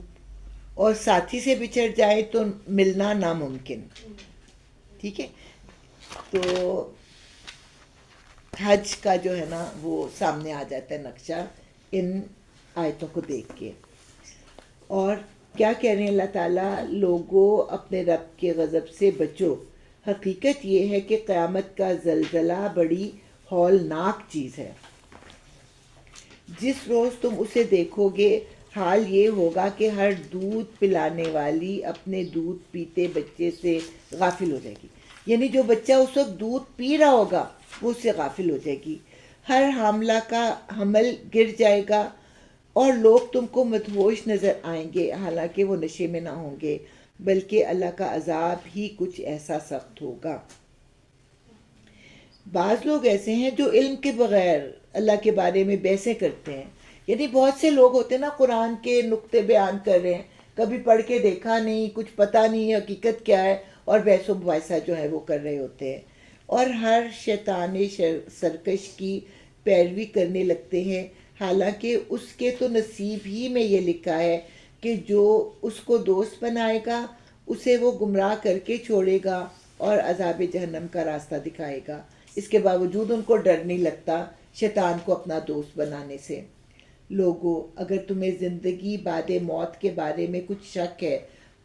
اور ساتھی سے بچھڑ جائے تو ملنا ناممکن. ٹھیک ہے، تو حج کا جو ہے نا وہ سامنے آ جاتا ہے نقشہ ان آیتوں کو دیکھ کے. اور کیا کہہ رہے ہیں اللہ تعالیٰ؟ لوگوں اپنے رب کے غضب سے بچو. حقیقت یہ ہے کہ قیامت کا زلزلہ بڑی ہولناک چیز ہے. جس روز تم اسے دیکھو گے حال یہ ہوگا کہ ہر دودھ پلانے والی اپنے دودھ پیتے بچے سے غافل ہو جائے گی. یعنی جو بچہ اس وقت دودھ پی رہا ہوگا وہ اس سے غافل ہو جائے گی. ہر حاملہ کا حمل گر جائے گا اور لوگ تم کو مدہوش نظر آئیں گے، حالانکہ وہ نشے میں نہ ہوں گے، بلکہ اللہ کا عذاب ہی کچھ ایسا سخت ہوگا. بعض لوگ ایسے ہیں جو علم کے بغیر اللہ کے بارے میں بحثیں کرتے ہیں. یعنی بہت سے لوگ ہوتے ہیں نا، قرآن کے نقطے بیان کر رہے ہیں، کبھی پڑھ کے دیکھا نہیں، کچھ پتہ نہیں حقیقت کیا ہے، اور بحث و مباحثہ جو ہے وہ کر رہے ہوتے ہیں، اور ہر شیطان سرکش کی پیروی کرنے لگتے ہیں، حالانکہ اس کے تو نصیب ہی میں یہ لکھا ہے کہ جو اس کو دوست بنائے گا اسے وہ گمراہ کر کے چھوڑے گا اور عذاب جہنم کا راستہ دکھائے گا. اس کے باوجود ان کو ڈر نہیں لگتا شیطان کو اپنا دوست بنانے سے. لوگو، اگر تمہیں زندگی بعد موت کے بارے میں کچھ شک ہے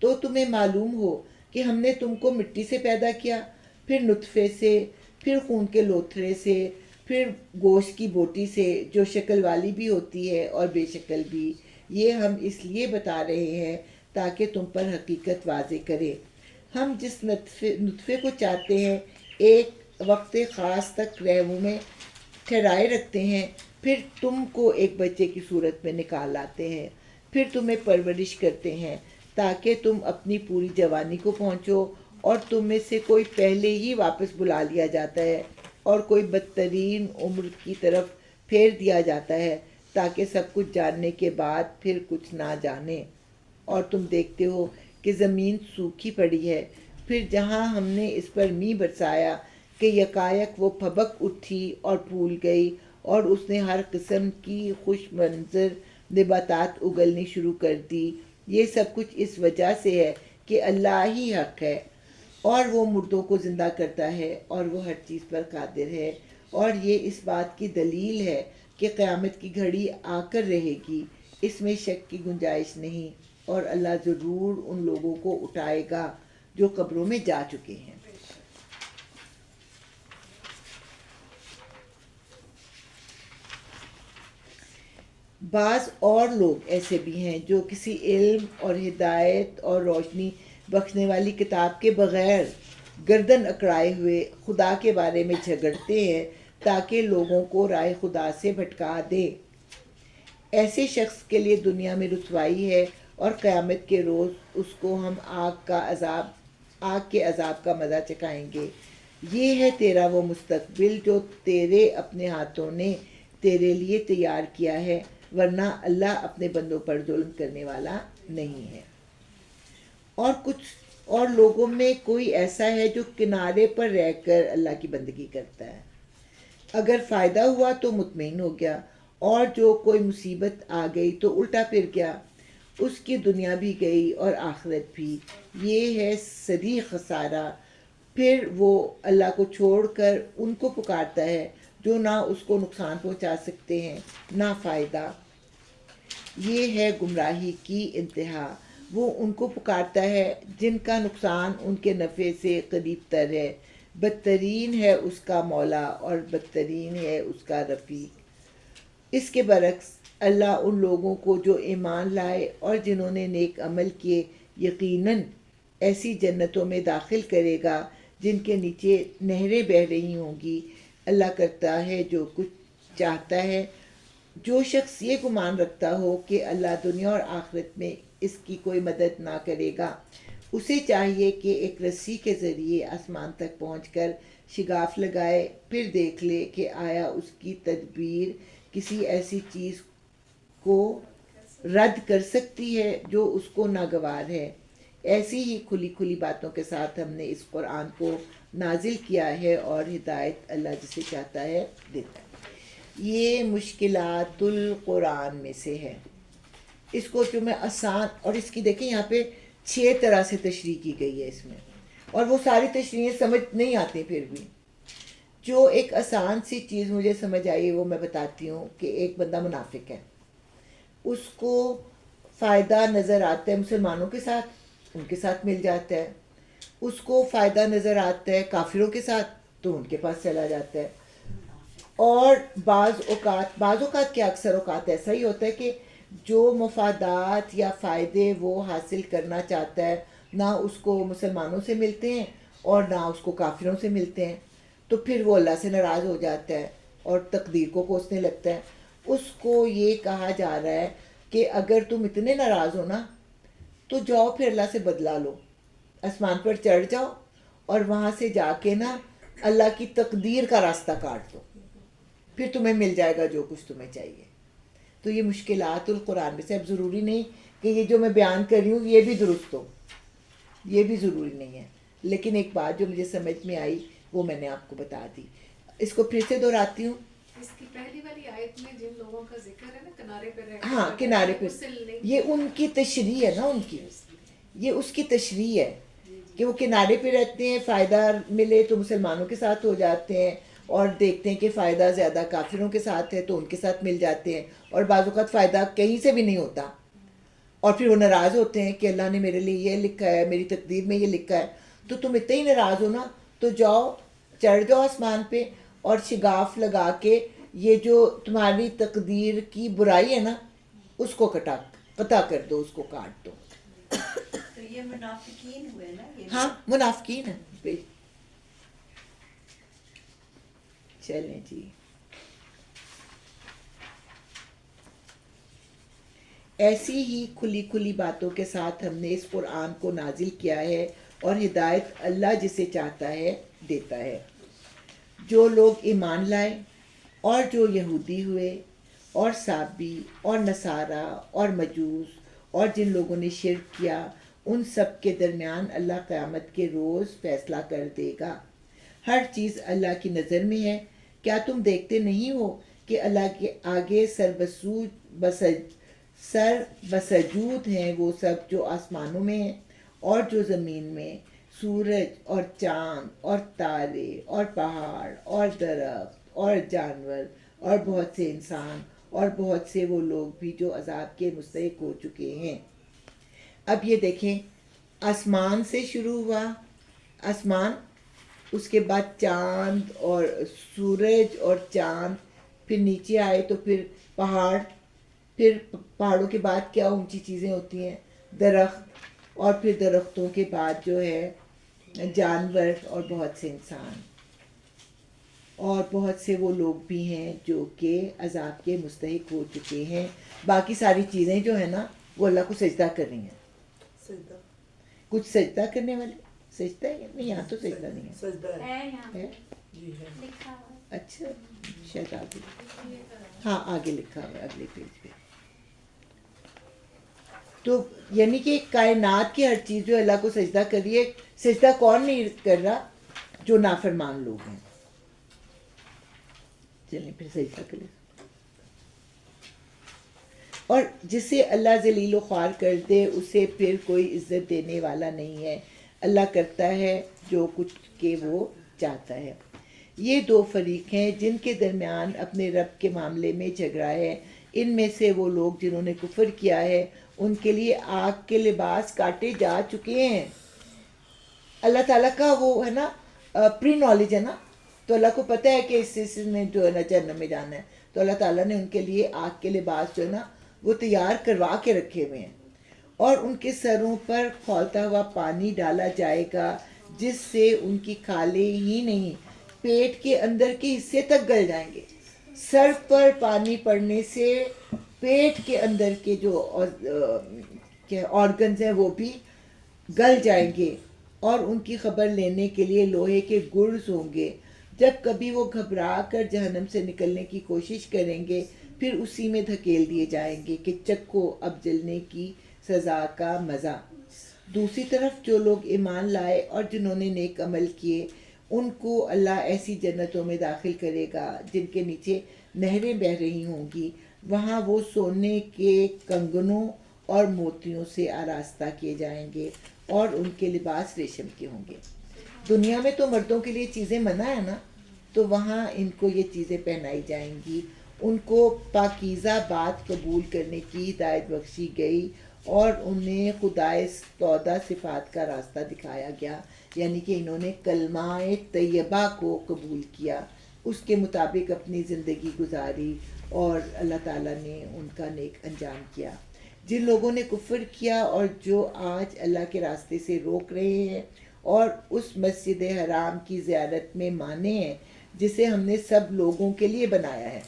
تو تمہیں معلوم ہو کہ ہم نے تم کو مٹی سے پیدا کیا، پھر نطفے سے، پھر خون کے لوتھڑے سے، پھر گوشت کی بوٹی سے جو شکل والی بھی ہوتی ہے اور بے شکل بھی. یہ ہم اس لیے بتا رہے ہیں تاکہ تم پر حقیقت واضح کرے. ہم جس نطفے کو چاہتے ہیں ایک وقت خاص تک رحموں میں ٹھہرائے رکھتے ہیں، پھر تم کو ایک بچے کی صورت میں نکال لاتے ہیں، پھر تمہیں پرورش کرتے ہیں تاکہ تم اپنی پوری جوانی کو پہنچو، اور تم میں سے کوئی پہلے ہی واپس بلا لیا جاتا ہے اور کوئی بدترین عمر کی طرف پھیر دیا جاتا ہے، تاکہ سب کچھ جاننے کے بعد پھر کچھ نہ جانے. اور تم دیکھتے ہو کہ زمین سوکھی پڑی ہے، پھر جہاں ہم نے اس پر می برسایا کہ یکایک وہ پھبک اٹھی اور پھول گئی، اور اس نے ہر قسم کی خوش منظر نباتات اگلنی شروع کر دی. یہ سب کچھ اس وجہ سے ہے کہ اللہ ہی حق ہے، اور وہ مردوں کو زندہ کرتا ہے، اور وہ ہر چیز پر قادر ہے. اور یہ اس بات کی دلیل ہے کہ قیامت کی گھڑی آ کر رہے گی، اس میں شک کی گنجائش نہیں، اور اللہ ضرور ان لوگوں کو اٹھائے گا جو قبروں میں جا چکے ہیں. بعض اور لوگ ایسے بھی ہیں جو کسی علم اور ہدایت اور روشنی بخشنے والی کتاب کے بغیر گردن اکڑائے ہوئے خدا کے بارے میں جھگڑتے ہیں تاکہ لوگوں کو رائے خدا سے بھٹکا دے. ایسے شخص کے لیے دنیا میں رسوائی ہے، اور قیامت کے روز اس کو ہم آگ کے عذاب کا مزہ چکھائیں گے. یہ ہے تیرا وہ مستقبل جو تیرے اپنے ہاتھوں نے تیرے لیے تیار کیا ہے، ورنہ اللہ اپنے بندوں پر ظلم کرنے والا نہیں ہے. اور لوگوں میں کوئی ایسا ہے جو کنارے پر رہ کر اللہ کی بندگی کرتا ہے، اگر فائدہ ہوا تو مطمئن ہو گیا، اور جو کوئی مصیبت آ گئی تو الٹا پھر گیا، اس کی دنیا بھی گئی اور آخرت بھی. یہ ہے صریح خسارہ. پھر وہ اللہ کو چھوڑ کر ان کو پکارتا ہے جو نہ اس کو نقصان پہنچا سکتے ہیں نہ فائدہ. یہ ہے گمراہی کی انتہا. وہ ان کو پکارتا ہے جن کا نقصان ان کے نفع سے قریب تر ہے. بدترین ہے اس کا مولا اور بدترین ہے اس کا رفیق. اس کے برعکس اللہ ان لوگوں کو جو ایمان لائے اور جنہوں نے نیک عمل کیے یقیناً ایسی جنتوں میں داخل کرے گا جن کے نیچے نہریں بہہ رہی ہوں گی. اللہ کرتا ہے جو کچھ چاہتا ہے. جو شخص یہ گمان رکھتا ہو کہ اللہ دنیا اور آخرت میں اس کی کوئی مدد نہ کرے گا، اسے چاہیے کہ ایک رسی کے ذریعے آسمان تک پہنچ کر شگاف لگائے، پھر دیکھ لے کہ آیا اس کی تدبیر کسی ایسی چیز کو رد کر سکتی ہے جو اس کو ناگوار ہے. ایسی ہی کھلی کھلی باتوں کے ساتھ ہم نے اس قرآن کو نازل کیا ہے، اور ہدایت اللہ جسے چاہتا ہے دیتا ہے. یہ مشکلات القرآن میں سے ہے. اس کو جو میں آسان، اور اس کی دیکھیں یہاں پہ 6 طرح سے تشریح کی گئی ہے اس میں، اور وہ ساری تشریحیں سمجھ نہیں آتی. پھر بھی جو ایک آسان سی چیز مجھے سمجھ آئی وہ میں بتاتی ہوں کہ ایک بندہ منافق ہے، اس کو فائدہ نظر آتا ہے مسلمانوں کے ساتھ، ان کے ساتھ مل جاتا ہے. اس کو فائدہ نظر آتا ہے کافروں کے ساتھ تو ان کے پاس چلا جاتا ہے. اور بعض اوقات کیا اکثر اوقات ایسا ہی ہوتا ہے کہ جو مفادات یا فائدے وہ حاصل کرنا چاہتا ہے نہ اس کو مسلمانوں سے ملتے ہیں اور نہ اس کو کافروں سے ملتے ہیں، تو پھر وہ اللہ سے ناراض ہو جاتا ہے اور تقدیر کو کوسنے لگتا ہے. اس کو یہ کہا جا رہا ہے کہ اگر تم اتنے ناراض ہو نا تو جاؤ پھر اللہ سے بدلا لو، آسمان پر چڑھ جاؤ اور وہاں سے جا کے نا اللہ کی تقدیر کا راستہ کاٹ دو، پھر تمہیں مل جائے گا جو کچھ تمہیں چاہیے. تو یہ مشکلات القرآن میں سے، اب ضروری نہیں کہ یہ جو میں بیان کر رہی ہوں یہ بھی درست ہو، یہ بھی ضروری نہیں ہے، لیکن ایک بات جو مجھے سمجھ میں آئی وہ میں نے آپ کو بتا دی. اس کو پھر سے دہراتی ہوں. اس کی پہلی والی آیت میں جن لوگوں کا ذکر ہے نا کنارے پہ رہ ہاں کنارے پہ، یہ ان کی تشریح ہے نا، ان کی یہ اس کی تشریح ہے کہ وہ کنارے پہ رہتے ہیں، فائدہ ملے تو مسلمانوں کے ساتھ ہو جاتے ہیں اور دیکھتے ہیں کہ فائدہ زیادہ کافروں کے ساتھ ہے تو ان کے ساتھ مل جاتے ہیں، اور بعض اوقات فائدہ کہیں سے بھی نہیں ہوتا اور پھر وہ ناراض ہوتے ہیں کہ اللہ نے میرے لیے یہ لکھا ہے، میری تقدیر میں یہ لکھا ہے. تو تم اتنے ہی ناراض ہو نا تو جاؤ، چڑھ جاؤ آسمان پہ اور شگاف لگا کے یہ جو تمہاری تقدیر کی برائی ہے نا اس کو قطع کر دو، اس کو کاٹ دو. تو یہ منافقین ہوئے نا، یہ ہاں منافقین ہیں. چلیں جی. ایسی ہی کھلی کھلی باتوں کے ساتھ ہم نے اس قرآن کو نازل کیا ہے اور ہدایت اللہ جسے چاہتا ہے دیتا ہے. جو لوگ ایمان لائے اور جو یہودی ہوئے اور صابی اور نصارہ اور مجوس اور جن لوگوں نے شرک کیا، ان سب کے درمیان اللہ قیامت کے روز فیصلہ کر دے گا. ہر چیز اللہ کی نظر میں ہے. کیا تم دیکھتے نہیں ہو کہ اللہ کے آگے سر بسجود ہیں وہ سب جو آسمانوں میں ہیں اور جو زمین میں، سورج اور چاند اور تارے اور پہاڑ اور درخت اور جانور اور بہت سے انسان اور بہت سے وہ لوگ بھی جو عذاب کے مستحق ہو چکے ہیں. اب یہ دیکھیں، آسمان سے شروع ہوا، آسمان، اس کے بعد چاند اور سورج اور چاند، پھر نیچے آئے تو پھر پہاڑ، پھر پہاڑوں کے بعد کیا اونچی چیزیں ہوتی ہیں، درخت، اور پھر درختوں کے بعد جو ہے جانور اور بہت سے انسان اور بہت سے وہ لوگ بھی ہیں جو کہ عذاب کے مستحق ہو چکے ہیں. باقی ساری چیزیں جو ہیں نا وہ اللہ کو سجدہ کر رہی ہیں. سجدہ، کچھ سجدہ کرنے والے سجدہ ہے نہیں، یہاں تو سجدہ نہیں ہے. سجدہ ہے، ہے یہاں ہے؟ جی ہے. لکھا ہوا اچھا شاید آگے، ہاں آگے لکھا ہوا ہے اگلے پیج پہ. تو یعنی کہ کائنات کی ہر چیز جو اللہ کو سجدہ کر رہی ہے. سجدہ کون نہیں کر رہا؟ جو نافرمان لوگ ہیں. چلیں پھر سجدہ کریں. اور جسے اللہ ذلیل و خوار کر دے اسے پھر کوئی عزت دینے والا نہیں ہے. اللہ کرتا ہے جو کچھ کہ وہ چاہتا ہے. یہ دو فریق ہیں جن کے درمیان اپنے رب کے معاملے میں جھگڑا ہے. ان میں سے وہ لوگ جنہوں نے کفر کیا ہے ان کے لیے آگ کے لباس کاٹے جا چکے ہیں. اللہ تعالیٰ کا وہ ہے نا پری نالج ہے نا، تو اللہ کو پتہ ہے کہ اس نے جو ہے نا جہنم میں جانا ہے، تو اللہ تعالیٰ نے ان کے لیے آگ کے لباس جو ہے نا وہ تیار کروا کے رکھے ہوئے ہیں. اور ان کے سروں پر کھولتا ہوا پانی ڈالا جائے گا جس سے ان کی کھالیں ہی نہیں پیٹ کے اندر کے حصے تک گل جائیں گے. سر پر پانی پڑنے سے پیٹ کے اندر کے جو آرگنز ہیں وہ بھی گل جائیں گے. اور ان کی خبر لینے کے لیے لوہے کے گرز ہوں گے. جب کبھی وہ گھبرا کر جہنم سے نکلنے کی کوشش کریں گے پھر اسی میں دھکیل دیے جائیں گے کہ چکھو اب جلنے کی سزا کا مزہ. دوسری طرف جو لوگ ایمان لائے اور جنہوں نے نیک عمل کیے ان کو اللہ ایسی جنتوں میں داخل کرے گا جن کے نیچے نہریں بہہ رہی ہوں گی. وہاں وہ سونے کے کنگنوں اور موتیوں سے آراستہ کیے جائیں گے اور ان کے لباس ریشم کے ہوں گے. دنیا میں تو مردوں کے لیے چیزیں منع ہے نا، تو وہاں ان کو یہ چیزیں پہنائی جائیں گی. ان کو پاکیزہ بات قبول کرنے کی ہدایت بخشی گئی اور انہیں خدائے تودا صفات کا راستہ دکھایا گیا، یعنی کہ انہوں نے کلمہ طیبہ کو قبول کیا اس کے مطابق اپنی زندگی گزاری اور اللہ تعالیٰ نے ان کا نیک انجام کیا. جن لوگوں نے کفر کیا اور جو آج اللہ کے راستے سے روک رہے ہیں اور اس مسجد حرام کی زیارت میں مانے ہیں جسے ہم نے سب لوگوں کے لیے بنایا ہے،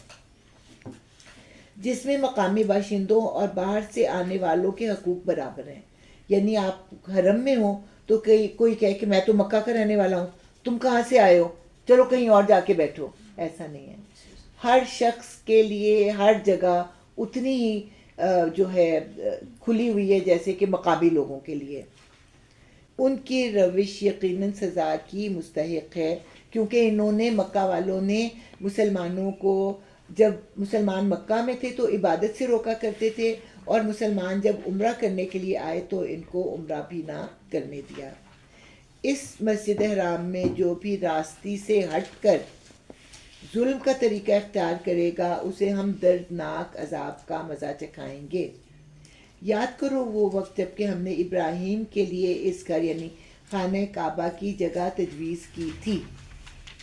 جس میں مقامی باشندوں اور باہر سے آنے والوں کے حقوق برابر ہیں. یعنی آپ حرم میں ہو تو کوئی کہے کہ میں تو مکہ کا رہنے والا ہوں، تم کہاں سے آئے ہو، چلو کہیں اور جا کے بیٹھو، ایسا نہیں ہے. ہر شخص کے لیے ہر جگہ اتنی ہی جو ہے کھلی ہوئی ہے جیسے کہ مقامی لوگوں کے لیے. ان کی روش یقیناً سزا کی مستحق ہے، کیونکہ انہوں نے مکہ والوں نے مسلمانوں کو، جب مسلمان مکہ میں تھے تو عبادت سے روکا کرتے تھے، اور مسلمان جب عمرہ کرنے کے لیے آئے تو ان کو عمرہ بھی نہ کرنے دیا. اس مسجد حرام میں جو بھی راستی سے ہٹ کر ظلم کا طریقہ اختیار کرے گا اسے ہم دردناک عذاب کا مزہ چکھائیں گے. یاد کرو وہ وقت جب کہ ہم نے ابراہیم کے لیے اس گھر یعنی خانہ کعبہ کی جگہ تجویز کی تھی.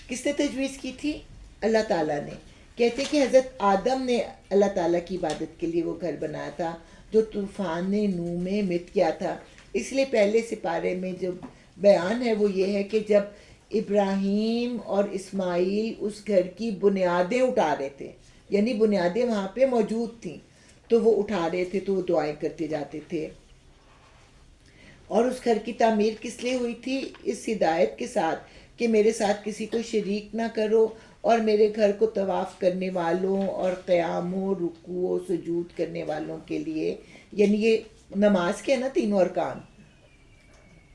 کس نے تجویز کی تھی؟ اللہ تعالیٰ نے. کہتے کہ حضرت آدم نے اللہ تعالیٰ کی عبادت کے لیے وہ گھر بنایا تھا جو طوفان نوح میں مٹ گیا تھا. اس لیے پہلے سپارے میں جو بیان ہے وہ یہ ہے کہ جب ابراہیم اور اسماعیل اس گھر کی بنیادیں اٹھا رہے تھے، یعنی بنیادیں وہاں پہ موجود تھیں تو وہ اٹھا رہے تھے تو وہ دعائیں کرتے جاتے تھے. اور اس گھر کی تعمیر کس لیے ہوئی تھی؟ اس ہدایت کے ساتھ کہ میرے ساتھ کسی کو شریک نہ کرو، اور میرے گھر کو طواف کرنے والوں اور قیام و رکوع و سجود کرنے والوں کے لیے، یعنی یہ نماز کے نا تینوں ارکان،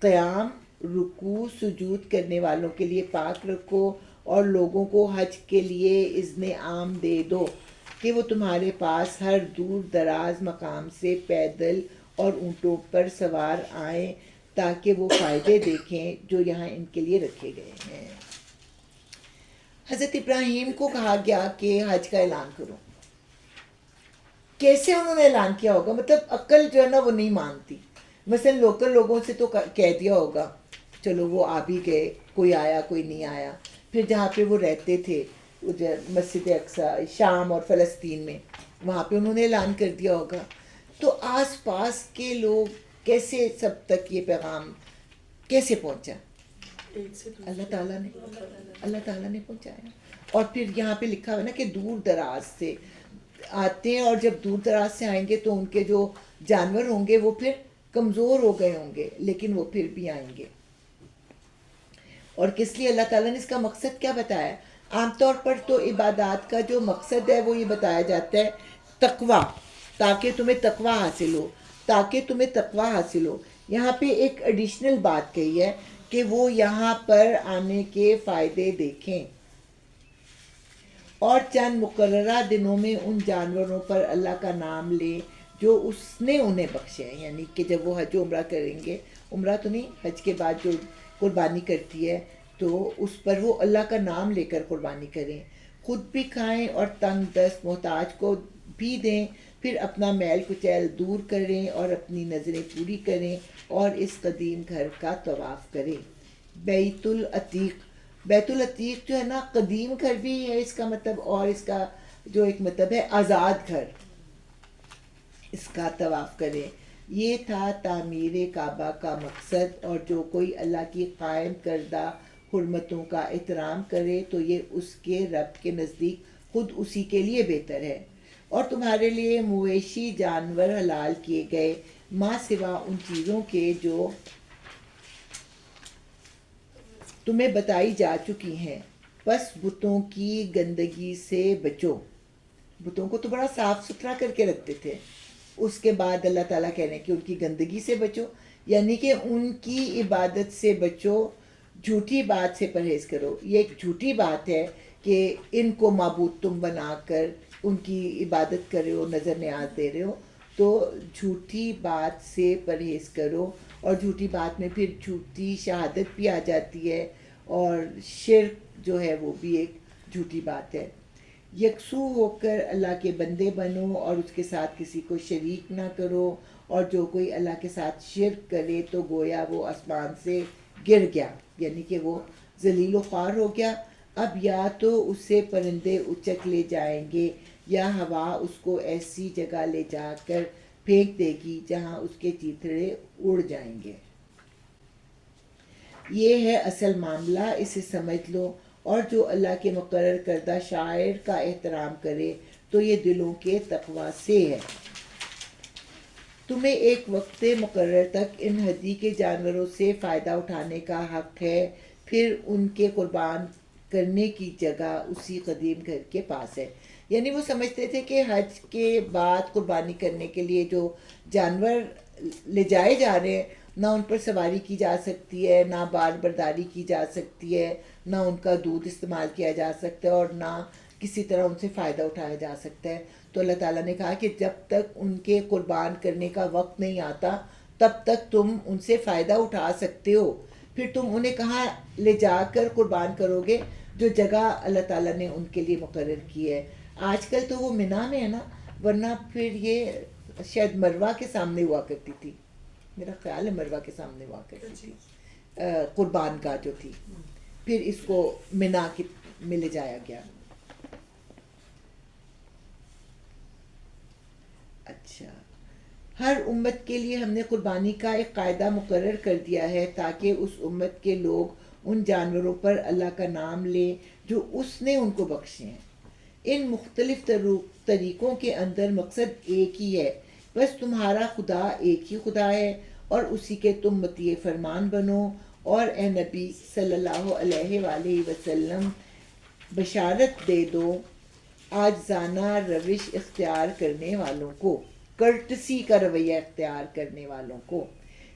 قیام رکوع سجود کرنے والوں کے لیے پاک رکھو، اور لوگوں کو حج کے لیے اذن عام دے دو کہ وہ تمہارے پاس ہر دور دراز مقام سے پیدل اور اونٹوں پر سوار آئیں تاکہ وہ فائدے دیکھیں جو یہاں ان کے لیے رکھے گئے ہیں. حضرت ابراہیم کو کہا گیا کہ حج کا اعلان کرو. کیسے انہوں نے اعلان کیا ہوگا؟ مطلب عقل جو ہے نا وہ نہیں مانتی. مثلا لوکل لوگوں سے تو کہہ دیا ہوگا، چلو وہ آ بھی گئے، کوئی آیا کوئی نہیں آیا. پھر جہاں پہ وہ رہتے تھے مسجد اقصیٰ شام اور فلسطین میں، وہاں پہ انہوں نے اعلان کر دیا ہوگا. تو آس پاس کے لوگ کیسے سب تک یہ پیغام کیسے پہنچا؟ اللہ تعالیٰ نے پہنچایا. اور پھر یہاں پہ لکھا ہوا ہے نا کہ دور دراز سے آتے ہیں، اور جب دور دراز سے آئیں گے تو ان کے جو جانور ہوں گے وہ پھر کمزور ہو گئے ہوں گے، لیکن وہ پھر بھی آئیں گے. اور کس لیے اللہ تعالیٰ نے اس کا مقصد کیا بتایا؟ عام طور پر تو عبادات کا جو مقصد ہے وہ یہ بتایا جاتا ہے تقویٰ، تاکہ تمہیں تقویٰ حاصل ہو. یہاں پہ ایک ایڈیشنل بات کہی ہے کہ وہ یہاں پر آنے کے فائدے دیکھیں، اور چند مقررہ دنوں میں ان جانوروں پر اللہ کا نام لیں جو اس نے انہیں بخشے ہیں. یعنی کہ جب وہ حج و عمرہ کریں گے، عمرہ تو نہیں، حج کے بعد جو قربانی کرتی ہے تو اس پر وہ اللہ کا نام لے کر قربانی کریں، خود بھی کھائیں اور تنگ دست محتاج کو بھی دیں. پھر اپنا میل کچیل دور کریں اور اپنی نظریں پوری کریں اور اس قدیم گھر کا طواف کریں. بیت العتیق جو ہے نا قدیم گھر بھی ہے اس کا مطلب، اور اس کا جو ایک مطلب ہے آزاد گھر، اس کا طواف کریں. یہ تھا تعمیر کعبہ کا مقصد، اور جو کوئی اللہ کی قائم کردہ حرمتوں کا احترام کرے تو یہ اس کے رب کے نزدیک خود اسی کے لیے بہتر ہے. اور تمہارے لیے مویشی جانور حلال کیے گئے ماں سوا ان چیزوں کے جو تمہیں بتائی جا چکی ہیں. بس بتوں کی گندگی سے بچو. بتوں کو تو بڑا صاف ستھرا کر کے رکھتے تھے، اس کے بعد اللہ تعالیٰ کہہ رہے ہیں کہ ان کی گندگی سے بچو، یعنی کہ ان کی عبادت سے بچو، جھوٹی بات سے پرہیز کرو. یہ ایک جھوٹی بات ہے کہ ان کو معبود تم بنا کر ان کی عبادت کر رہے ہو، نظر نیاز دے رہے ہو. تو جھوٹی بات سے پرہیز کرو، اور جھوٹی بات میں پھر جھوٹی شہادت بھی آ جاتی ہے، اور شرک جو ہے وہ بھی ایک جھوٹی بات ہے. یکسو ہو کر اللہ کے بندے بنو اور اس کے ساتھ کسی کو شریک نہ کرو، اور جو کوئی اللہ کے ساتھ شرک کرے تو گویا وہ آسمان سے گر گیا، یعنی کہ وہ ذلیل و خوار ہو گیا. اب یا تو اسے پرندے اچک لے جائیں گے یا ہوا اس کو ایسی جگہ لے جا کر پھینک دے گی جہاں اس کے چیتڑے اڑ جائیں گے۔ یہ ہے اصل معاملہ، اسے سمجھ لو، اور جو اللہ کے مقرر کردہ شاعر کا احترام کرے تو یہ دلوں کے تقوی سے ہے۔ تمہیں ایک وقت مقرر تک ان ہدی کے جانوروں سے فائدہ اٹھانے کا حق ہے، پھر ان کے قربان کرنے کی جگہ اسی قدیم گھر کے پاس ہے۔ یعنی وہ سمجھتے تھے کہ حج کے بعد قربانی کرنے کے لیے جو جانور لے جائے جا رہے ہیں، نہ ان پر سواری کی جا سکتی ہے، نہ بار برداری کی جا سکتی ہے، نہ ان کا دودھ استعمال کیا جا سکتا ہے، اور نہ کسی طرح ان سے فائدہ اٹھایا جا سکتا ہے۔ تو اللہ تعالیٰ نے کہا کہ جب تک ان کے قربان کرنے کا وقت نہیں آتا تب تک تم ان سے فائدہ اٹھا سکتے ہو، پھر تم انہیں کہاں لے جا کر قربان کرو گے؟ جو جگہ اللہ تعالیٰ نے ان کے لیے مقرر کی ہے۔ آج کل تو وہ منا میں ہے نا، ورنہ پھر یہ شاید مروا کے سامنے ہوا کرتی تھی، میرا خیال ہے مروا کے سامنے ہوا کرتی تھی قربان گاہ جو تھی، پھر اس کو منا میں لے جایا گیا۔ اچھا، ہر امت کے لیے ہم نے قربانی کا ایک قاعدہ مقرر کر دیا ہے تاکہ اس امت کے لوگ ان جانوروں پر اللہ کا نام لیں جو اس نے ان کو بخشے ہیں۔ ان مختلف طریقوں کے اندر مقصد ایک ہی ہے، بس تمہارا خدا ایک ہی خدا ہے اور اسی کے تم مطیع فرمان بنو، اور اے نبی صلی اللہ علیہ وآلہ وسلم بشارت دے دو عاجزانہ روش اختیار کرنے والوں کو، کرٹسی کا رویہ اختیار کرنے والوں کو،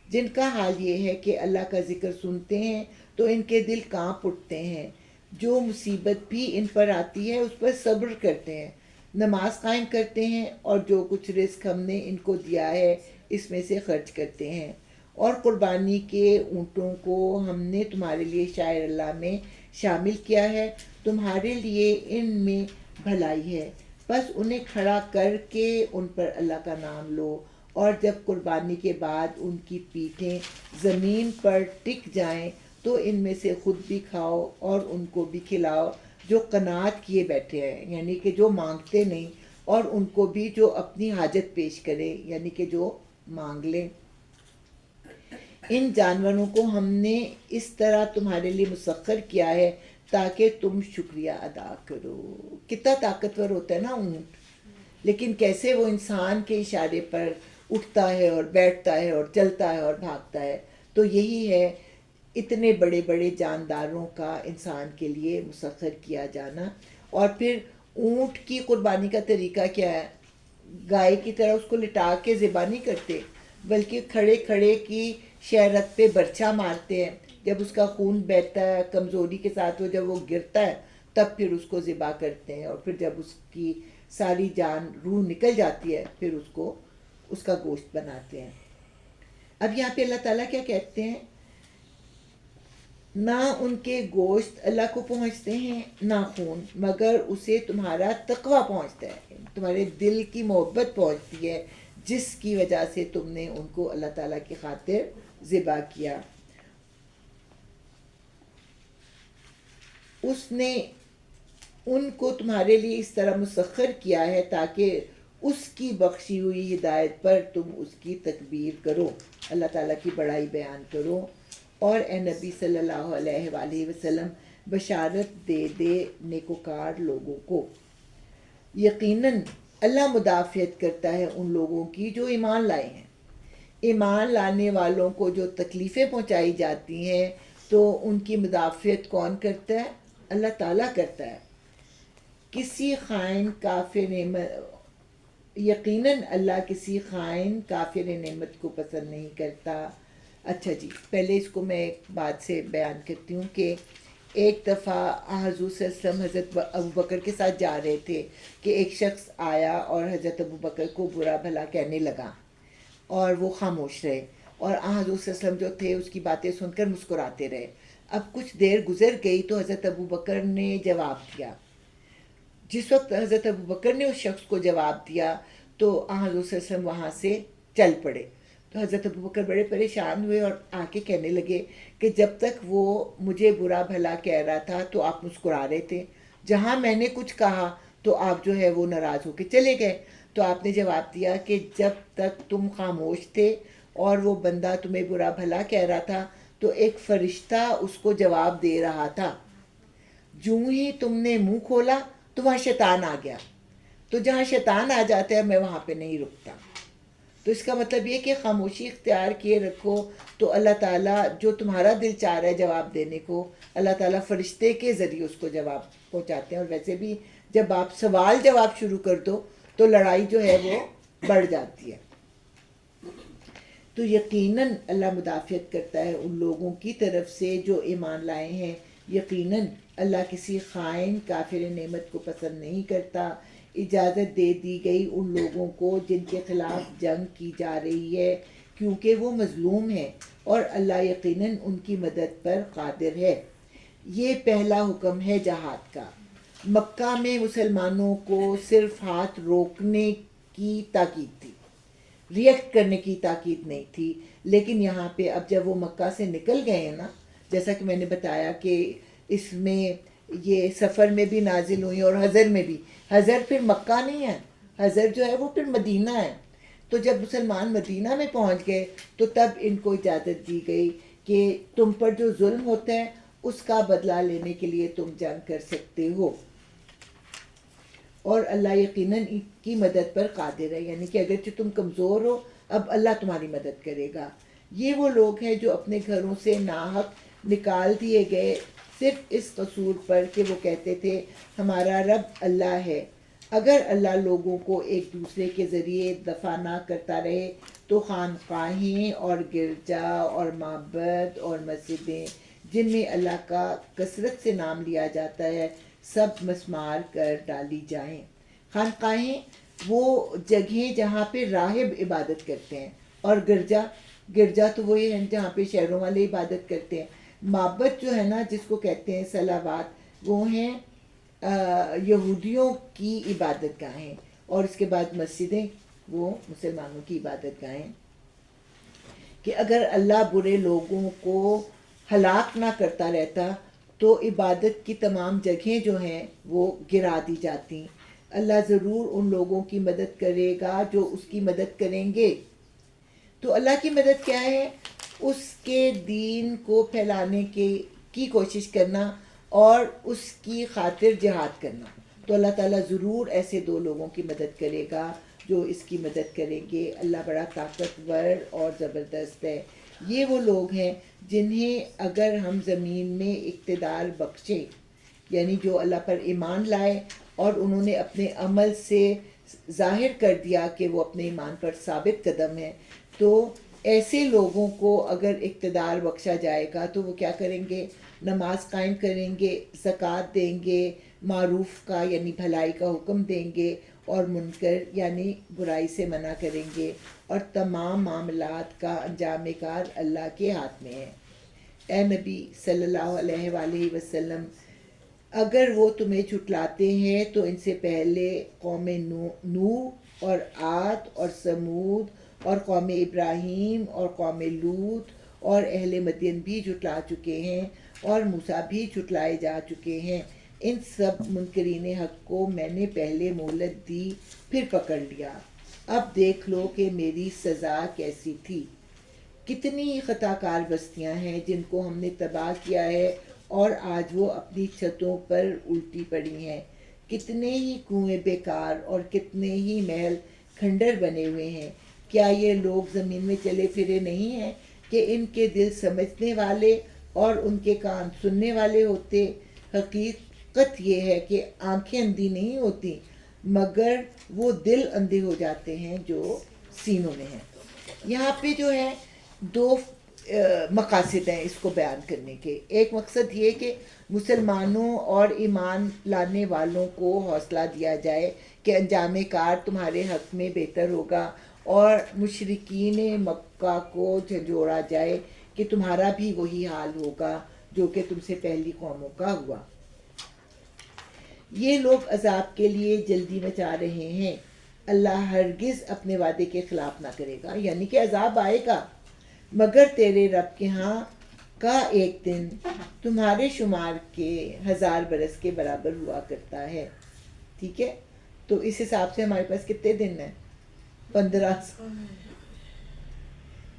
جن کا حال یہ ہے کہ اللہ کا ذکر سنتے ہیں تو ان کے دل کانپ اٹھتے ہیں، جو مصیبت بھی ان پر آتی ہے اس پر صبر کرتے ہیں، نماز قائم کرتے ہیں، اور جو کچھ رزق ہم نے ان کو دیا ہے اس میں سے خرچ کرتے ہیں، اور قربانی کے اونٹوں کو ہم نے تمہارے لیے شاعر اللہ میں شامل کیا ہے، تمہارے لیے ان میں بھلائی ہے، بس انہیں کھڑا کر کے ان پر اللہ کا نام لو، اور جب قربانی کے بعد ان کی پیٹھیں زمین پر ٹک جائیں تو ان میں سے خود بھی کھاؤ اور ان کو بھی کھلاؤ جو قناعت کیے بیٹھے ہیں، یعنی کہ جو مانگتے نہیں، اور ان کو بھی جو اپنی حاجت پیش کرے، یعنی کہ جو مانگ لیں۔ ان جانوروں کو ہم نے اس طرح تمہارے لیے مسخر کیا ہے تاکہ تم شکریہ ادا کرو۔ کتنا طاقتور ہوتا ہے نا اونٹ، لیکن کیسے وہ انسان کے اشارے پر اٹھتا ہے اور بیٹھتا ہے اور چلتا ہے اور بھاگتا ہے۔ تو یہی ہے اتنے بڑے بڑے جانداروں کا انسان کے لیے مسخر کیا جانا۔ اور پھر اونٹ کی قربانی کا طریقہ کیا ہے؟ گائے کی طرح اس کو لٹا کے ذبح نہیں کرتے، بلکہ کھڑے کھڑے کی شہرت پہ برچھا مارتے ہیں، جب اس کا خون بہتا ہے کمزوری کے ساتھ، وہ جب وہ گرتا ہے تب پھر اس کو ذبح کرتے ہیں، اور پھر جب اس کی ساری جان روح نکل جاتی ہے پھر اس کو اس کا گوشت بناتے ہیں۔ اب یہاں پہ اللہ تعالیٰ کیا کہتے ہیں؟ نہ ان کے گوشت اللہ کو پہنچتے ہیں نہ خون، مگر اسے تمہارا تقوی پہنچتا ہے، تمہارے دل کی محبت پہنچتی ہے جس کی وجہ سے تم نے ان کو اللہ تعالیٰ کی خاطر ذبح کیا۔ اس نے ان کو تمہارے لیے اس طرح مسخر کیا ہے تاکہ اس کی بخشی ہوئی ہدایت پر تم اس کی تکبیر کرو، اللہ تعالیٰ کی بڑائی بیان کرو، اور اے نبی صلی اللہ علیہ وآلہ وسلم بشارت دے دے نیکوکار لوگوں کو۔ یقیناً اللہ مدافعت کرتا ہے ان لوگوں کی جو ایمان لائے ہیں۔ ایمان لانے والوں کو جو تکلیفیں پہنچائی جاتی ہیں تو ان کی مدافعت کون کرتا ہے؟ اللہ تعالیٰ کرتا ہے۔ کسی خائن کافر نعمت، یقیناً اللہ کسی خائن کافر نعمت کو پسند نہیں کرتا۔ اچھا جی، پہلے اس کو میں ایک بات سے بیان کرتی ہوں کہ ایک دفعہ حضور صلی اللہ علیہ وسلم حضرت ابو بکر کے ساتھ جا رہے تھے کہ ایک شخص آیا اور حضرت ابو بکر کو برا بھلا کہنے لگا، اور وہ خاموش رہے، اور حضور صلی اللہ علیہ وسلم جو تھے اس کی باتیں سن کر مسکراتے رہے۔ اب کچھ دیر گزر گئی تو حضرت ابو بکر نے جواب دیا۔ جس وقت حضرت ابو بکر نے اس شخص کو جواب دیا تو حضور صلی اللہ علیہ وسلم وہاں سے چل پڑے، تو حضرت ابوبکر بڑے پریشان ہوئے اور آ کے کہنے لگے کہ جب تک وہ مجھے برا بھلا کہہ رہا تھا تو آپ مسکرا رہے تھے، جہاں میں نے کچھ کہا تو آپ جو ہے وہ ناراض ہو کے چلے گئے۔ تو آپ نے جواب دیا کہ جب تک تم خاموش تھے اور وہ بندہ تمہیں برا بھلا کہہ رہا تھا تو ایک فرشتہ اس کو جواب دے رہا تھا، جوں ہی تم نے منہ کھولا تو وہاں شیطان آ گیا، تو جہاں شیطان آ جاتا ہے میں وہاں پہ نہیں رکتا۔ تو اس کا مطلب یہ کہ خاموشی اختیار کیے رکھو تو اللہ تعالیٰ جو تمہارا دل چاہ رہا ہے جواب دینے کو، اللہ تعالیٰ فرشتے کے ذریعے اس کو جواب پہنچاتے ہیں۔ اور ویسے بھی جب آپ سوال جواب شروع کر دو تو لڑائی جو ہے وہ بڑھ جاتی ہے۔ تو یقیناً اللہ مدافعت کرتا ہے ان لوگوں کی طرف سے جو ایمان لائے ہیں، یقیناً اللہ کسی خائن کافر نعمت کو پسند نہیں کرتا۔ اجازت دے دی گئی ان لوگوں کو جن کے خلاف جنگ کی جا رہی ہے کیونکہ وہ مظلوم ہیں، اور اللہ یقیناً ان کی مدد پر قادر ہے۔ یہ پہلا حکم ہے جہاد کا۔ مکہ میں مسلمانوں کو صرف ہاتھ روکنے کی تاکید تھی، ریئیکٹ کرنے کی تاکید نہیں تھی، لیکن یہاں پہ اب جب وہ مکہ سے نکل گئے ہیں نا، جیسا کہ میں نے بتایا کہ اس میں یہ سفر میں بھی نازل ہوئی اور حضر میں بھی۔ حضر پھر مکہ نہیں ہے، حضر جو ہے وہ پھر مدینہ ہے۔ تو جب مسلمان مدینہ میں پہنچ گئے تو تب ان کو اجازت دی گئی کہ تم پر جو ظلم ہوتا ہے اس کا بدلہ لینے کے لیے تم جنگ کر سکتے ہو، اور اللہ یقیناً ان کی مدد پر قادر ہے، یعنی کہ اگرچہ تم کمزور ہو اب اللہ تمہاری مدد کرے گا۔ یہ وہ لوگ ہیں جو اپنے گھروں سے ناحق نکال دیے گئے صرف اس قصور پر کہ وہ کہتے تھے ہمارا رب اللہ ہے۔ اگر اللہ لوگوں کو ایک دوسرے کے ذریعے دفع نہ کرتا رہے تو خانقاہیں اور گرجا اور معبد اور مسجدیں جن میں اللہ کا کثرت سے نام لیا جاتا ہے سب مسمار کر ڈالی جائیں۔ خانقاہیں وہ جگہیں جہاں پہ راہب عبادت کرتے ہیں، اور گرجا تو وہی ہیں جہاں پہ شہروں والے عبادت کرتے ہیں۔ معبد جو ہے نا جس کو کہتے ہیں صلوات، وہ ہیں یہودیوں کی عبادت گاہیں، اور اس کے بعد مسجدیں وہ مسلمانوں کی عبادت گاہیں۔ کہ اگر اللہ برے لوگوں کو ہلاک نہ کرتا رہتا تو عبادت کی تمام جگہیں جو ہیں وہ گرا دی جاتی۔ اللہ ضرور ان لوگوں کی مدد کرے گا جو اس کی مدد کریں گے۔ تو اللہ کی مدد کیا ہے؟ اس کے دین کو پھیلانے کی کوشش کرنا اور اس کی خاطر جہاد کرنا۔ تو اللہ تعالیٰ ضرور ایسے دو لوگوں کی مدد کرے گا جو اس کی مدد کریں گے۔ اللہ بڑا طاقتور اور زبردست ہے۔ یہ وہ لوگ ہیں جنہیں اگر ہم زمین میں اقتدار بخشیں، یعنی جو اللہ پر ایمان لائے اور انہوں نے اپنے عمل سے ظاہر کر دیا کہ وہ اپنے ایمان پر ثابت قدم ہیں، تو ایسے لوگوں کو اگر اقتدار بخشا جائے گا تو وہ کیا کریں گے؟ نماز قائم کریں گے، زکوٰۃ دیں گے، معروف کا یعنی بھلائی کا حکم دیں گے، اور منکر یعنی برائی سے منع کریں گے، اور تمام معاملات کا انجام کار اللہ کے ہاتھ میں ہے۔ اے نبی صلی اللہ علیہ وآلہ وسلم، اگر وہ تمہیں جھٹلاتے ہیں تو ان سے پہلے قوم نوح اور عاد اور سمود اور قوم ابراہیم اور قوم لوط اور اہل مدین بھی جھٹلا چکے ہیں، اور موسیٰ بھی جھٹلائے جا چکے ہیں۔ ان سب منکرین حق کو میں نے پہلے مہلت دی پھر پکڑ لیا، اب دیکھ لو کہ میری سزا کیسی تھی۔ کتنی خطا کار بستیاں ہیں جن کو ہم نے تباہ کیا ہے اور آج وہ اپنی چھتوں پر الٹی پڑی ہیں۔ کتنے ہی کنویں بیکار اور کتنے ہی محل کھنڈر بنے ہوئے ہیں۔ کیا یہ لوگ زمین میں چلے پھرے نہیں ہیں کہ ان کے دل سمجھنے والے اور ان کے کان سننے والے ہوتے؟ حقیقت یہ ہے کہ آنکھیں اندھی نہیں ہوتی مگر وہ دل اندھے ہو جاتے ہیں جو سینوں میں ہیں۔ یہاں پہ جو ہے دو مقاصد ہیں اس کو بیان کرنے کے۔ ایک مقصد یہ کہ مسلمانوں اور ایمان لانے والوں کو حوصلہ دیا جائے کہ انجام کار تمہارے حق میں بہتر ہوگا، اور مشرکین مکہ کو جھنجھوڑا جائے کہ تمہارا بھی وہی حال ہوگا جو کہ تم سے پہلی قوموں کا ہوا۔ یہ لوگ عذاب کے لیے جلدی مچا رہے ہیں، اللہ ہرگز اپنے وعدے کے خلاف نہ کرے گا، یعنی کہ عذاب آئے گا، مگر تیرے رب کے ہاں کا ایک دن تمہارے شمار کے 1000 برس کے برابر ہوا کرتا ہے. ٹھیک ہے، تو اس حساب سے ہمارے پاس کتنے دن ہیں؟ 1500.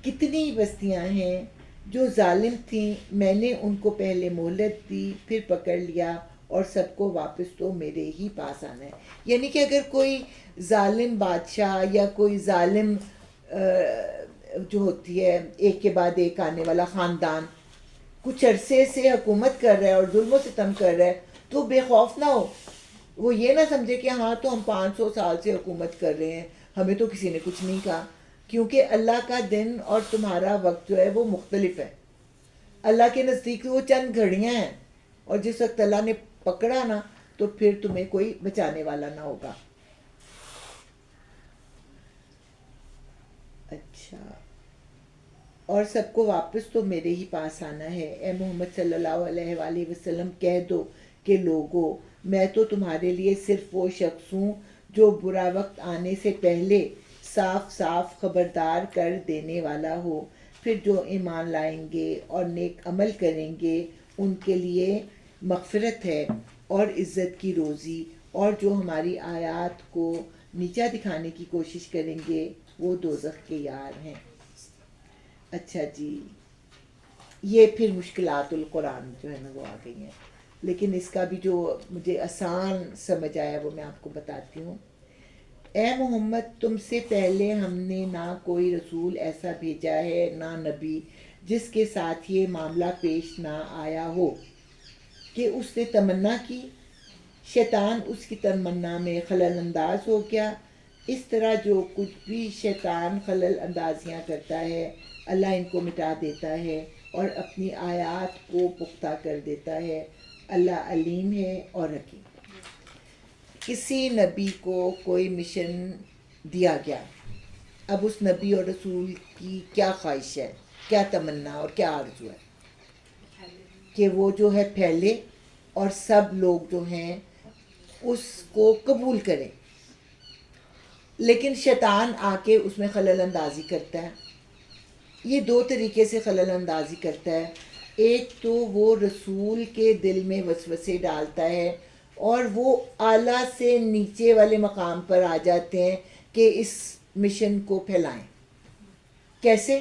کتنی بستیاں ہیں جو ظالم تھیں، میں نے ان کو پہلے مہلت دی، پھر پکڑ لیا، اور سب کو واپس تو میرے ہی پاس آنا ہے. یعنی کہ اگر کوئی ظالم بادشاہ یا کوئی ظالم جو ہوتی ہے ایک کے بعد ایک آنے والا خاندان کچھ عرصے سے حکومت کر رہا ہے اور ظلم و ستم کر رہا ہے، تو بے خوف نہ ہو. وہ یہ نہ سمجھے کہ ہاں تو ہم 500 سال سے حکومت کر رہے ہیں، ہمیں تو کسی نے کچھ نہیں کہا. کیونکہ اللہ کا دن اور تمہارا وقت جو ہے وہ مختلف ہے. اللہ کے نزدیک وہ چند گھڑیاں ہیں، اور جس وقت اللہ نے پکڑا نا تو پھر تمہیں کوئی بچانے والا نہ ہوگا. اچھا، اور سب کو واپس تو میرے ہی پاس آنا ہے. اے محمد صلی اللہ علیہ وآلہ وسلم کہہ دو کہ لوگو، میں تو تمہارے لیے صرف وہ شخص ہوں جو برا وقت آنے سے پہلے صاف صاف خبردار کر دینے والا ہو. پھر جو ایمان لائیں گے اور نیک عمل کریں گے ان کے لیے مغفرت ہے اور عزت کی روزی، اور جو ہماری آیات کو نیچا دکھانے کی کوشش کریں گے وہ دوزخ کے یار ہیں. اچھا جی، یہ پھر مشکلات القرآن جو ہے نا وہ آ گئی ہیں، لیکن اس کا بھی جو مجھے آسان سمجھ آیا وہ میں آپ کو بتاتی ہوں. اے محمد، تم سے پہلے ہم نے نہ کوئی رسول ایسا بھیجا ہے نہ نبی جس کے ساتھ یہ معاملہ پیش نہ آیا ہو کہ اس نے تمنا کی، شیطان اس کی تمنا میں خلل انداز ہو گیا. اس طرح جو کچھ بھی شیطان خلل اندازیاں کرتا ہے اللہ ان کو مٹا دیتا ہے اور اپنی آیات کو پختہ کر دیتا ہے. اللہ علیم ہے اور حکیم. کسی نبی کو کوئی مشن دیا گیا، اب اس نبی اور رسول کی کیا خواہش ہے، کیا تمنا اور کیا آرزو ہے کہ وہ جو ہے پھیلے اور سب لوگ جو ہیں اس کو قبول کریں. لیکن شیطان آ کے اس میں خلل اندازی کرتا ہے. یہ دو طریقے سے خلل اندازی کرتا ہے. ایک تو وہ رسول کے دل میں وسوسے ڈالتا ہے اور وہ اعلیٰ سے نیچے والے مقام پر آ جاتے ہیں کہ اس مشن کو پھیلائیں. کیسے؟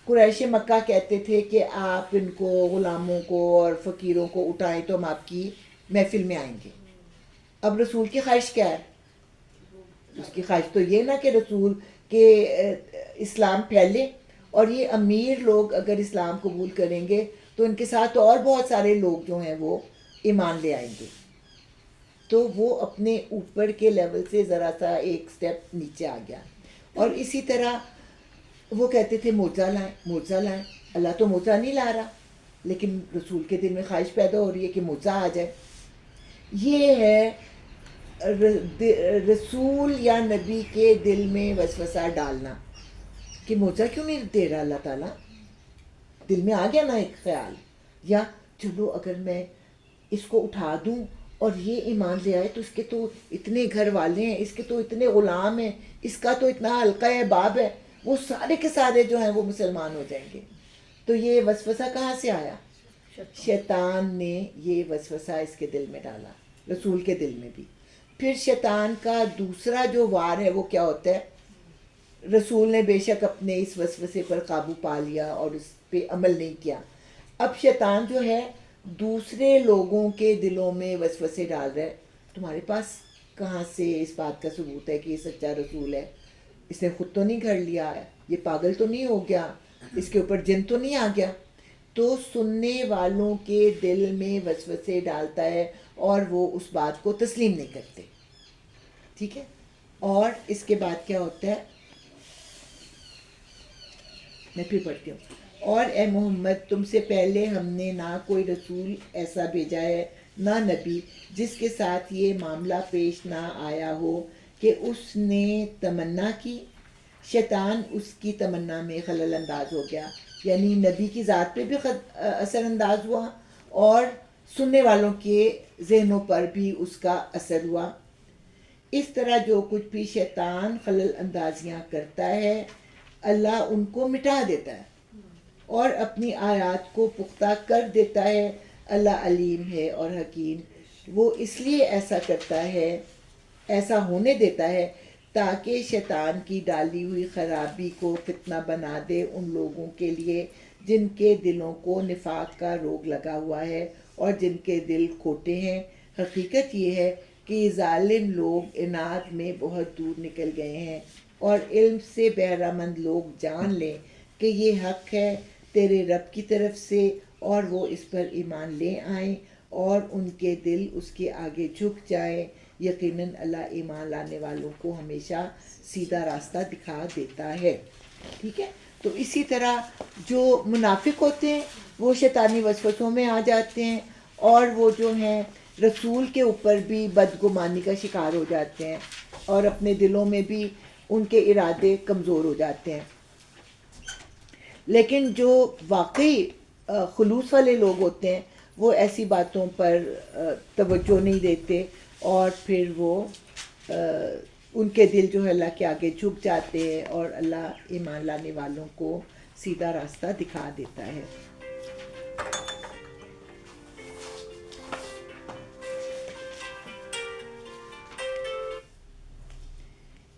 قریش مکہ کہتے تھے کہ آپ ان کو غلاموں کو اور فقیروں کو اٹھائیں تو ہم آپ کی محفل میں آئیں گے. اب رسول کی خواہش کیا ہے؟ اس کی خواہش تو یہ نہ کہ رسول کے اسلام پھیلے، اور یہ امیر لوگ اگر اسلام قبول کریں گے تو ان کے ساتھ اور بہت سارے لوگ جو ہیں وہ ایمان لے آئیں گے. تو وہ اپنے اوپر کے لیول سے ذرا سا ایک سٹیپ نیچے آ گیا. اور اسی طرح وہ کہتے تھے معجزہ لائیں معجزہ لائیں. اللہ تو معجزہ نہیں لا رہا، لیکن رسول کے دل میں خواہش پیدا ہو رہی ہے کہ معجزہ آ جائے. یہ ہے رسول یا نبی کے دل میں وسوسہ ڈالنا کہ معجزہ کیوں نہیں دے رہا اللہ تعالیٰ. دل میں آ گیا نا ایک خیال، یا چلو اگر میں اس کو اٹھا دوں اور یہ ایمان لے آئے تو اس کے تو اتنے گھر والے ہیں، اس کے تو اتنے غلام ہیں، اس کا تو اتنا حلقہ ہے باب ہے، وہ سارے کے سارے جو ہیں وہ مسلمان ہو جائیں گے. تو یہ وسوسہ کہاں سے آیا؟ شیطان نے یہ وسوسہ اس کے دل میں ڈالا، رسول کے دل میں بھی. پھر شیطان کا دوسرا جو وار ہے وہ کیا ہوتا ہے؟ رسول نے بے شک اپنے اس وسوسے پر قابو پا لیا اور اس پہ عمل نہیں کیا. اب شیطان جو ہے دوسرے لوگوں کے دلوں میں وسوسے ڈال رہا ہے. تمہارے پاس کہاں سے اس بات کا ثبوت ہے کہ یہ سچا رسول ہے؟ اس نے خود تو نہیں گھڑ لیا ہے، یہ پاگل تو نہیں ہو گیا، اس کے اوپر جن تو نہیں آ گیا. تو سننے والوں کے دل میں وسوسے ڈالتا ہے اور وہ اس بات کو تسلیم نہیں کرتے. ٹھیک ہے، اور اس کے بعد کیا ہوتا ہے؟ میں پھر پڑھتی ہوں. اور اے محمد، تم سے پہلے ہم نے نہ کوئی رسول ایسا بھیجا ہے نہ نبی جس کے ساتھ یہ معاملہ پیش نہ آیا ہو کہ اس نے تمنا کی، شیطان اس کی تمنا میں خلل انداز ہو گیا. یعنی نبی کی ذات پہ بھی اثر انداز ہوا اور سننے والوں کے ذہنوں پر بھی اس کا اثر ہوا. اس طرح جو کچھ بھی شیطان خلل اندازیاں کرتا ہے اللہ ان کو مٹا دیتا ہے اور اپنی آیات کو پختہ کر دیتا ہے. اللہ علیم ہے اور حکیم. وہ اس لیے ایسا کرتا ہے، ایسا ہونے دیتا ہے تاکہ شیطان کی ڈالی ہوئی خرابی کو فتنہ بنا دے ان لوگوں کے لیے جن کے دلوں کو نفاق کا روگ لگا ہوا ہے اور جن کے دل کھوٹے ہیں. حقیقت یہ ہے کہ یہ ظالم لوگ عناد میں بہت دور نکل گئے ہیں اور علم سے بہرہ مند لوگ جان لیں کہ یہ حق ہے تیرے رب کی طرف سے اور وہ اس پر ایمان لے آئیں اور ان کے دل اس کے آگے جھک جائیں. یقیناً اللہ ایمان لانے والوں کو ہمیشہ سیدھا راستہ دکھا دیتا ہے. ٹھیک ہے، تو اسی طرح جو منافق ہوتے ہیں وہ شیطانی وسوسوں میں آ جاتے ہیں اور وہ جو ہیں رسول کے اوپر بھی بدگمانی کا شکار ہو جاتے ہیں اور اپنے دلوں میں بھی ان کے ارادے کمزور ہو جاتے ہیں. لیکن جو واقعی خلوص والے لوگ ہوتے ہیں وہ ایسی باتوں پر توجہ نہیں دیتے اور پھر وہ ان کے دل جو ہے اللہ کے آگے جھک جاتے ہیں اور اللہ ایمان لانے والوں کو سیدھا راستہ دکھا دیتا ہے.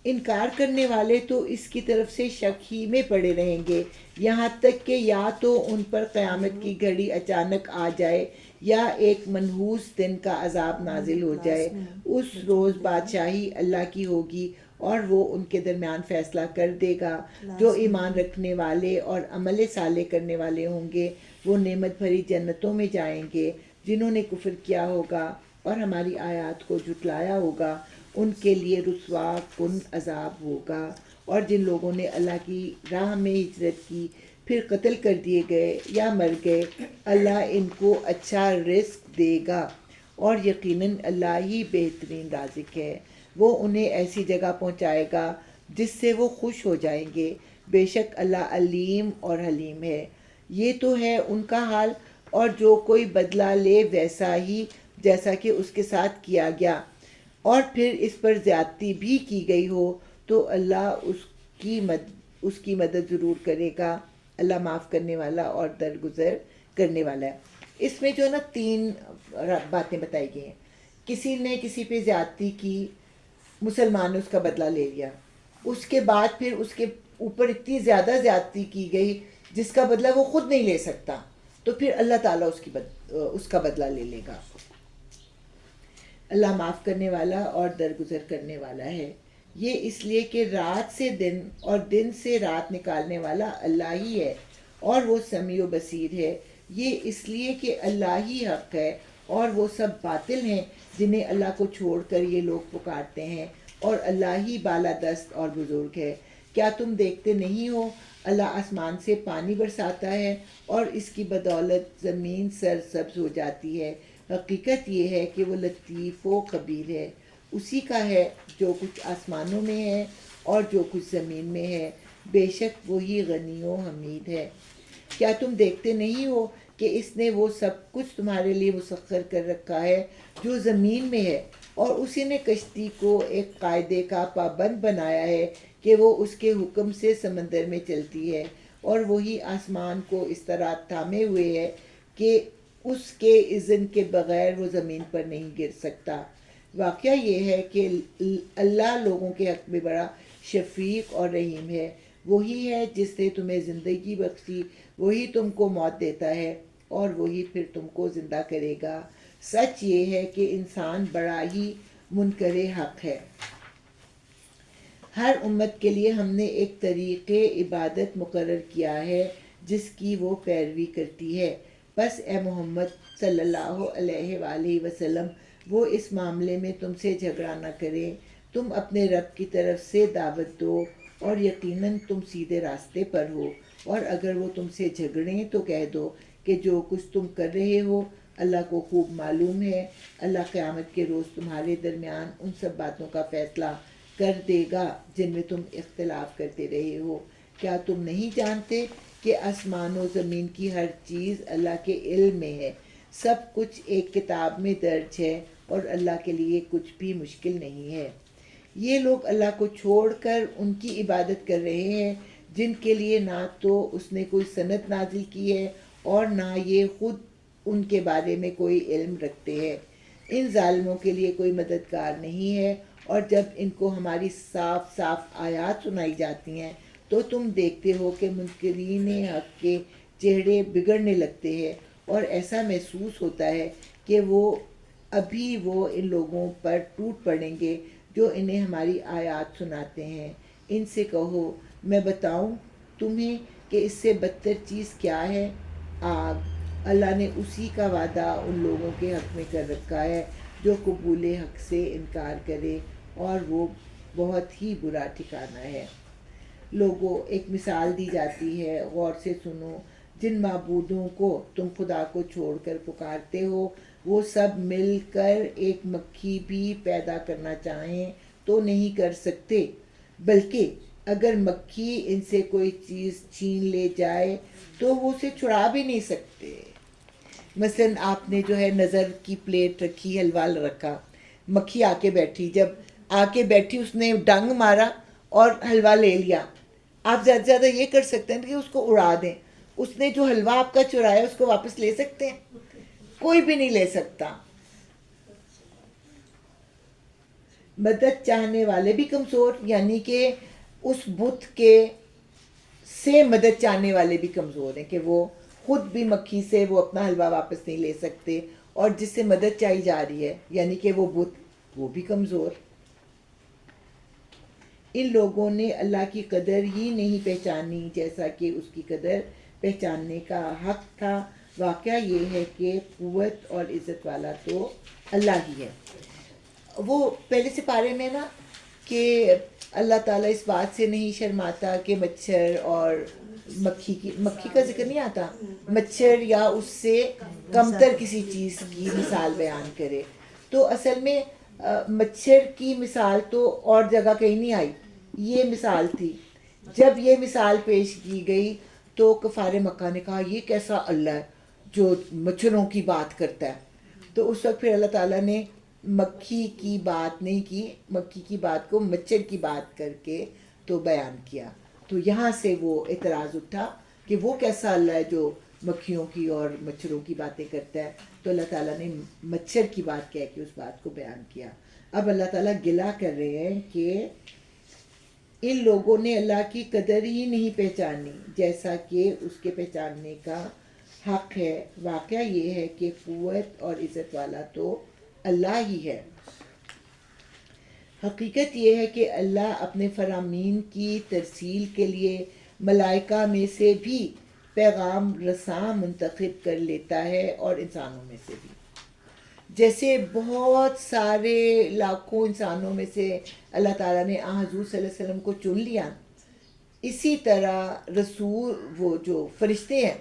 انکار کرنے والے تو اس کی طرف سے شک ہی میں پڑے رہیں گے یہاں تک کہ یا تو ان پر قیامت کی گھڑی اچانک آ جائے یا ایک منحوس دن کا عذاب نازل ہو جائے. اس روز بادشاہی اللہ کی ہوگی اور وہ ان کے درمیان فیصلہ کر دے گا. جو ایمان رکھنے والے اور عمل صالح کرنے والے ہوں گے وہ نعمت بھری جنتوں میں جائیں گے. جنہوں نے کفر کیا ہوگا اور ہماری آیات کو جھٹلایا ہوگا ان کے لیے رسوا کن عذاب ہوگا. اور جن لوگوں نے اللہ کی راہ میں ہجرت کی پھر قتل کر دیے گئے یا مر گئے اللہ ان کو اچھا رزق دے گا اور یقیناً اللہ ہی بہترین رازق ہے. وہ انہیں ایسی جگہ پہنچائے گا جس سے وہ خوش ہو جائیں گے. بے شک اللہ علیم اور حلیم ہے. یہ تو ہے ان کا حال، اور جو کوئی بدلہ لے ویسا ہی جیسا کہ اس کے ساتھ کیا گیا اور پھر اس پر زیادتی بھی کی گئی ہو تو اللہ اس کی مدد ضرور کرے گا. اللہ معاف کرنے والا اور درگزر کرنے والا ہے. اس میں جو نا 3 باتیں بتائی گئی ہیں. کسی نے کسی پہ زیادتی کی، مسلمان نے اس کا بدلہ لے لیا، اس کے بعد پھر اس کے اوپر اتنی زیادہ زیادتی کی گئی جس کا بدلہ وہ خود نہیں لے سکتا تو پھر اللہ تعالیٰ اس کا بدلہ لے لے گا. اللہ معاف کرنے والا اور درگزر کرنے والا ہے. یہ اس لیے کہ رات سے دن اور دن سے رات نکالنے والا اللہ ہی ہے اور وہ سمیع و بصیر ہے. یہ اس لیے کہ اللہ ہی حق ہے اور وہ سب باطل ہیں جنہیں اللہ کو چھوڑ کر یہ لوگ پکارتے ہیں اور اللہ ہی بالادست اور بزرگ ہے. کیا تم دیکھتے نہیں ہو اللہ آسمان سے پانی برساتا ہے اور اس کی بدولت زمین سرسبز ہو جاتی ہے. حقیقت یہ ہے کہ وہ لطیف و خبیر ہے. اسی کا ہے جو کچھ آسمانوں میں ہے اور جو کچھ زمین میں ہے. بے شک وہی غنی و حمید ہے. کیا تم دیکھتے نہیں ہو کہ اس نے وہ سب کچھ تمہارے لیے مسخر کر رکھا ہے جو زمین میں ہے، اور اسی نے کشتی کو ایک قاعدے کا پابند بنایا ہے کہ وہ اس کے حکم سے سمندر میں چلتی ہے، اور وہی آسمان کو اس طرح تھامے ہوئے ہے کہ اس کے اذن کے بغیر وہ زمین پر نہیں گر سکتا. واقعہ یہ ہے کہ اللہ لوگوں کے حق میں بڑا شفیق اور رحیم ہے. وہی ہے جس نے تمہیں زندگی بخشی، وہی تم کو موت دیتا ہے اور وہی پھر تم کو زندہ کرے گا. سچ یہ ہے کہ انسان بڑا ہی منکر حق ہے. ہر امت کے لیے ہم نے ایک طریق عبادت مقرر کیا ہے جس کی وہ پیروی کرتی ہے. بس اے محمد صلی اللہ علیہ وآلہ وسلم وہ اس معاملے میں تم سے جھگڑا نہ کریں. تم اپنے رب کی طرف سے دعوت دو اور یقیناً تم سیدھے راستے پر ہو، اور اگر وہ تم سے جھگڑیں تو کہہ دو کہ جو کچھ تم کر رہے ہو اللہ کو خوب معلوم ہے. اللہ قیامت کے روز تمہارے درمیان ان سب باتوں کا فیصلہ کر دے گا جن میں تم اختلاف کرتے رہے ہو. کیا تم نہیں جانتے کہ آسمان و زمین کی ہر چیز اللہ کے علم میں ہے؟ سب کچھ ایک کتاب میں درج ہے اور اللہ کے لیے کچھ بھی مشکل نہیں ہے. یہ لوگ اللہ کو چھوڑ کر ان کی عبادت کر رہے ہیں جن کے لیے نہ تو اس نے کوئی سند نازل کی ہے اور نہ یہ خود ان کے بارے میں کوئی علم رکھتے ہیں. ان ظالموں کے لیے کوئی مددگار نہیں ہے. اور جب ان کو ہماری صاف صاف آیات سنائی جاتی ہیں تو تم دیکھتے ہو کہ منکرین حق کے چہرے بگڑنے لگتے ہیں اور ایسا محسوس ہوتا ہے کہ وہ ان لوگوں پر ٹوٹ پڑیں گے جو انہیں ہماری آیات سناتے ہیں. ان سے کہو میں بتاؤں تمہیں کہ اس سے بدتر چیز کیا ہے؟ آگ. اللہ نے اسی کا وعدہ ان لوگوں کے حق میں کر رکھا ہے جو قبول حق سے انکار کرے اور وہ بہت ہی برا ٹھکانہ ہے. لوگوں ایک مثال دی جاتی ہے، غور سے سنو. جن معبودوں کو تم خدا کو چھوڑ کر پکارتے ہو وہ سب مل کر ایک مکھی بھی پیدا کرنا چاہیں تو نہیں کر سکتے، بلکہ اگر مکھی ان سے کوئی چیز چھین لے جائے تو وہ اسے چھڑا بھی نہیں سکتے. مثلاً آپ نے جو ہے نظر کی پلیٹ رکھی، حلوہ رکھا، مکھی آ کے بیٹھی، جب آ کے بیٹھی اس نے ڈنگ مارا اور حلوہ لے لیا. آپ زیادہ سے زیادہ یہ کر سکتے ہیں کہ اس کو اڑا دیں. اس نے جو حلوہ آپ کا چرایا اس کو واپس لے سکتے ہیں؟ کوئی بھی نہیں لے سکتا. مدد چاہنے والے بھی کمزور، یعنی کہ اس بت کے سے مدد چاہنے والے بھی کمزور ہیں کہ وہ خود بھی مکھی سے وہ اپنا حلوہ واپس نہیں لے سکتے، اور جس سے مدد چاہی جا رہی ہے یعنی کہ وہ بت، وہ بھی کمزور. ان لوگوں نے اللہ کی قدر ہی نہیں پہچانی جیسا کہ اس کی قدر پہچاننے کا حق تھا. واقعہ یہ ہے کہ قوت اور عزت والا تو اللہ ہی ہے. وہ پہلے سپارے میں نا کہ اللہ تعالیٰ اس بات سے نہیں شرماتا کہ مچھر اور مکھی کا ذکر نہیں آتا، مچھر یا اس سے کمتر کسی چیز کی مثال بیان کرے. تو اصل میں مچھر کی مثال تو اور جگہ کہیں نہیں آئی، یہ مثال تھی. جب یہ مثال پیش کی گئی تو کفار مکہ نے کہا یہ کیسا اللہ ہے جو مچھروں کی بات کرتا ہے. تو اس وقت پھر اللہ تعالیٰ نے مکھی کی بات نہیں کی، مکھی کی بات کو مچھر کی بات کر کے تو بیان کیا. تو یہاں سے وہ اعتراض اٹھا کہ وہ کیسا اللہ ہے جو مکھیوں کی اور مچھروں کی باتیں کرتا ہے. تو اللہ تعالیٰ نے مچھر کی بات کہہ کے اس بات کو بیان کیا. اب اللہ تعالیٰ گلہ کر رہے ہیں کہ ان لوگوں نے اللہ کی قدر ہی نہیں پہچانی جیسا کہ اس کے پہچاننے کا حق ہے. واقعہ یہ ہے کہ قوت اور عزت والا تو اللہ ہی ہے. حقیقت یہ ہے کہ اللہ اپنے فرامین کی ترسیل کے لیے ملائکہ میں سے بھی پیغام رساں منتخب کر لیتا ہے اور انسانوں میں سے بھی. جیسے بہت سارے لاکھوں انسانوں میں سے اللہ تعالیٰ نے حضور صلی اللہ علیہ وسلم کو چن لیا، اسی طرح رسول وہ جو فرشتے ہیں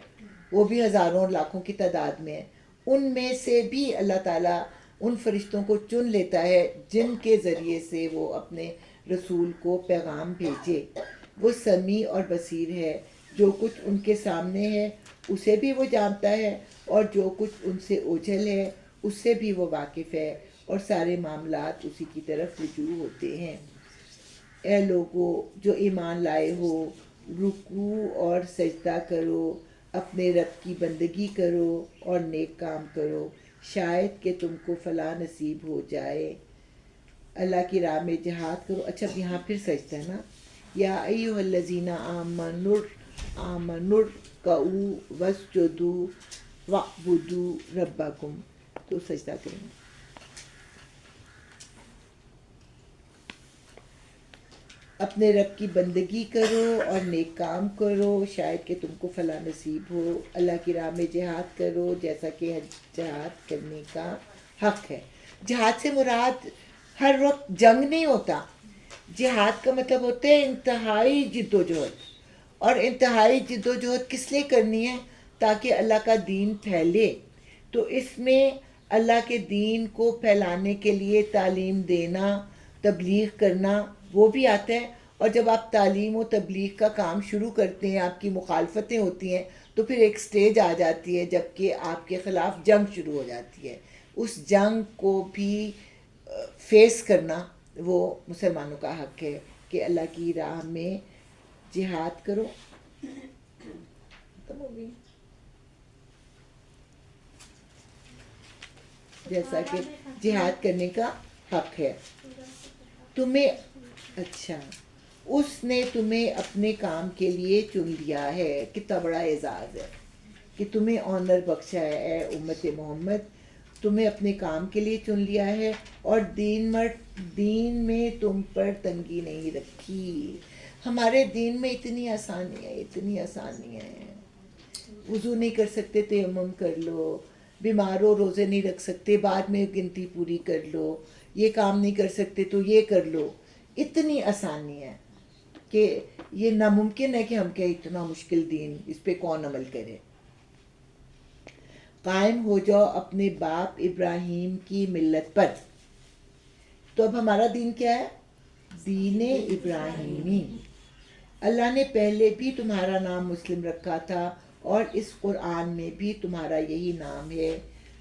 وہ بھی ہزاروں اور لاکھوں کی تعداد میں ہیں. ان میں سے بھی اللہ تعالیٰ ان فرشتوں کو چن لیتا ہے جن کے ذریعے سے وہ اپنے رسول کو پیغام بھیجے. وہ سمیع اور بصیر ہے، جو کچھ ان کے سامنے ہے اسے بھی وہ جانتا ہے اور جو کچھ ان سے اوجھل ہے اس سے بھی وہ واقف ہے، اور سارے معاملات اسی کی طرف رجوع ہوتے ہیں. اے لوگو جو ایمان لائے ہو، رکوع اور سجدہ کرو، اپنے رب کی بندگی کرو اور نیک کام کرو، شاید کہ تم کو فلاح نصیب ہو جائے. اللہ کی راہ میں جہاد کرو. اچھا یہاں پھر سجدہ ہے نا، یا ایھا الذین آمنوا ارکعوا واسجدوا واعبدوا ربکم. تو سجدہ کریں گے. اپنے رب کی بندگی کرو اور نیک کام کرو، شاید کہ تم کو فلاح نصیب ہو. اللہ کی راہ میں جہاد کرو جیسا کہ جہاد کرنے کا حق ہے. جہاد سے مراد ہر وقت جنگ نہیں ہوتا. جہاد کا مطلب ہوتا ہے انتہائی جد و جہد. اور انتہائی جد و جہد کس لیے کرنی ہے؟ تاکہ اللہ کا دین پھیلے. تو اس میں اللہ کے دین کو پھیلانے کے لیے تعلیم دینا، تبلیغ کرنا وہ بھی آتا ہے. اور جب آپ تعلیم و تبلیغ کا کام شروع کرتے ہیں، آپ کی مخالفتیں ہوتی ہیں، تو پھر ایک سٹیج آ جاتی ہے جب کہ آپ کے خلاف جنگ شروع ہو جاتی ہے. اس جنگ کو بھی فیس کرنا وہ مسلمانوں کا حق ہے کہ اللہ کی راہ میں جہاد کرو. ختم ہو گئی. جیسا کہ جہاد کرنے کا حق ہے تمہیں. اچھا اس نے تمہیں اپنے کام کے لیے چن لیا ہے. کتنا بڑا اعزاز ہے کہ تمہیں آنر بخشا ہے اے امت محمد. تمہیں اپنے کام کے لیے چن لیا ہے اور دین میں تم پر تنگی نہیں رکھی. ہمارے دین میں اتنی آسانیاں ہیں. وضو نہیں کر سکتے تیمم کر لو. بیمار ہو روزے نہیں رکھ سکتے بعد میں گنتی پوری کر لو. یہ کام نہیں کر سکتے تو یہ کر لو. اتنی آسانی ہے کہ یہ ناممکن ہے کہ ہم کہ اتنا مشکل دین اس پہ کون عمل کرے. قائم ہو جاؤ اپنے باپ ابراہیم کی ملت پر. تو اب ہمارا دین کیا ہے؟ دین ابراہیمی. اللہ نے پہلے بھی تمہارا نام مسلم رکھا تھا اور اس قرآن میں بھی تمہارا یہی نام ہے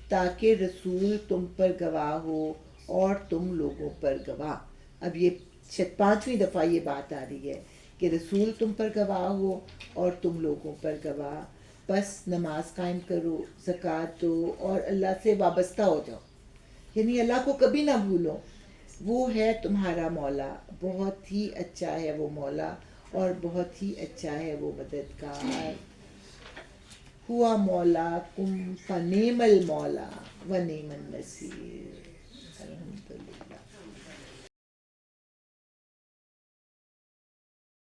تاکہ رسول تم پر گواہ ہو اور تم لوگوں پر گواہ. اب یہ 5ویں دفعہ یہ بات آ رہی ہے کہ رسول تم پر گواہ ہو اور تم لوگوں پر گواہ. بس نماز قائم کرو، زکوٰۃ دو اور اللہ سے وابستہ ہو جاؤ. یعنی اللہ کو کبھی نہ بھولو. وہ ہے تمہارا مولا، بہت ہی اچھا ہے وہ مولا اور بہت ہی اچھا ہے وہ مددگار. ہوا مولا کم فنعم المولا و نعم النصیر.